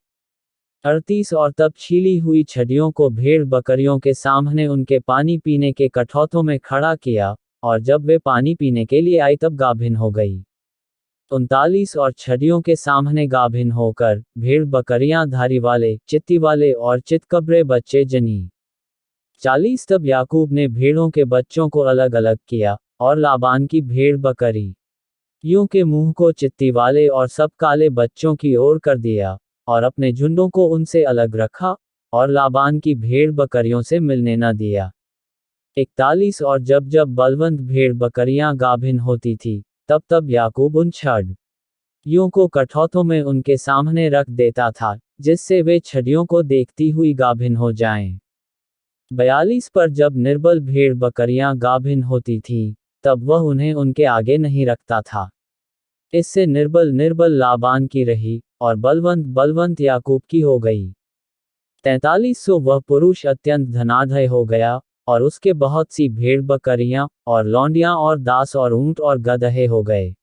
38 और तब छीली हुई छड़ियों को भेड़ बकरियों के सामने उनके पानी पीने के कठौतों में खड़ा किया, और जब वे पानी पीने के लिए आई तब गाभिन हो गई। 39 और छड़ियों के सामने गाभिन होकर भेड़ बकरियां धारी वाले, चित्ती वाले और चितकबरे बच्चे जनी। 40 तब याकूब ने भेड़ों के बच्चों को अलग अलग किया, और लाबान की भेड़ बकरी यों के मुंह को चित्ती वाले और सब काले बच्चों की ओर कर दिया, और अपने झुंडों को उनसे अलग रखा, और लाबान की भेड़ बकरियों से मिलने न दिया। 41 और जब जब बलवंत भेड़ बकरियां गाभिन होती थी, तब तब याकूब उन छड़ियों को कठौतों में उनके सामने रख देता था, जिससे वे छड़ियों को देखती हुई गाभिन हो जाएं। 42 पर जब निर्बल भेड़ बकरियां गाभिन होती थीं, तब वह उन्हें उनके आगे नहीं रखता था। इससे निर्बल निर्बल लाबान की रही, और बलवंत बलवंत याकूब की हो गई। 43 सो वह पुरुष अत्यंत धनाढ्य हो गया, और उसके बहुत सी भेड़ बकरियां और लौंडियां और दास और ऊंट और गदहे हो गए।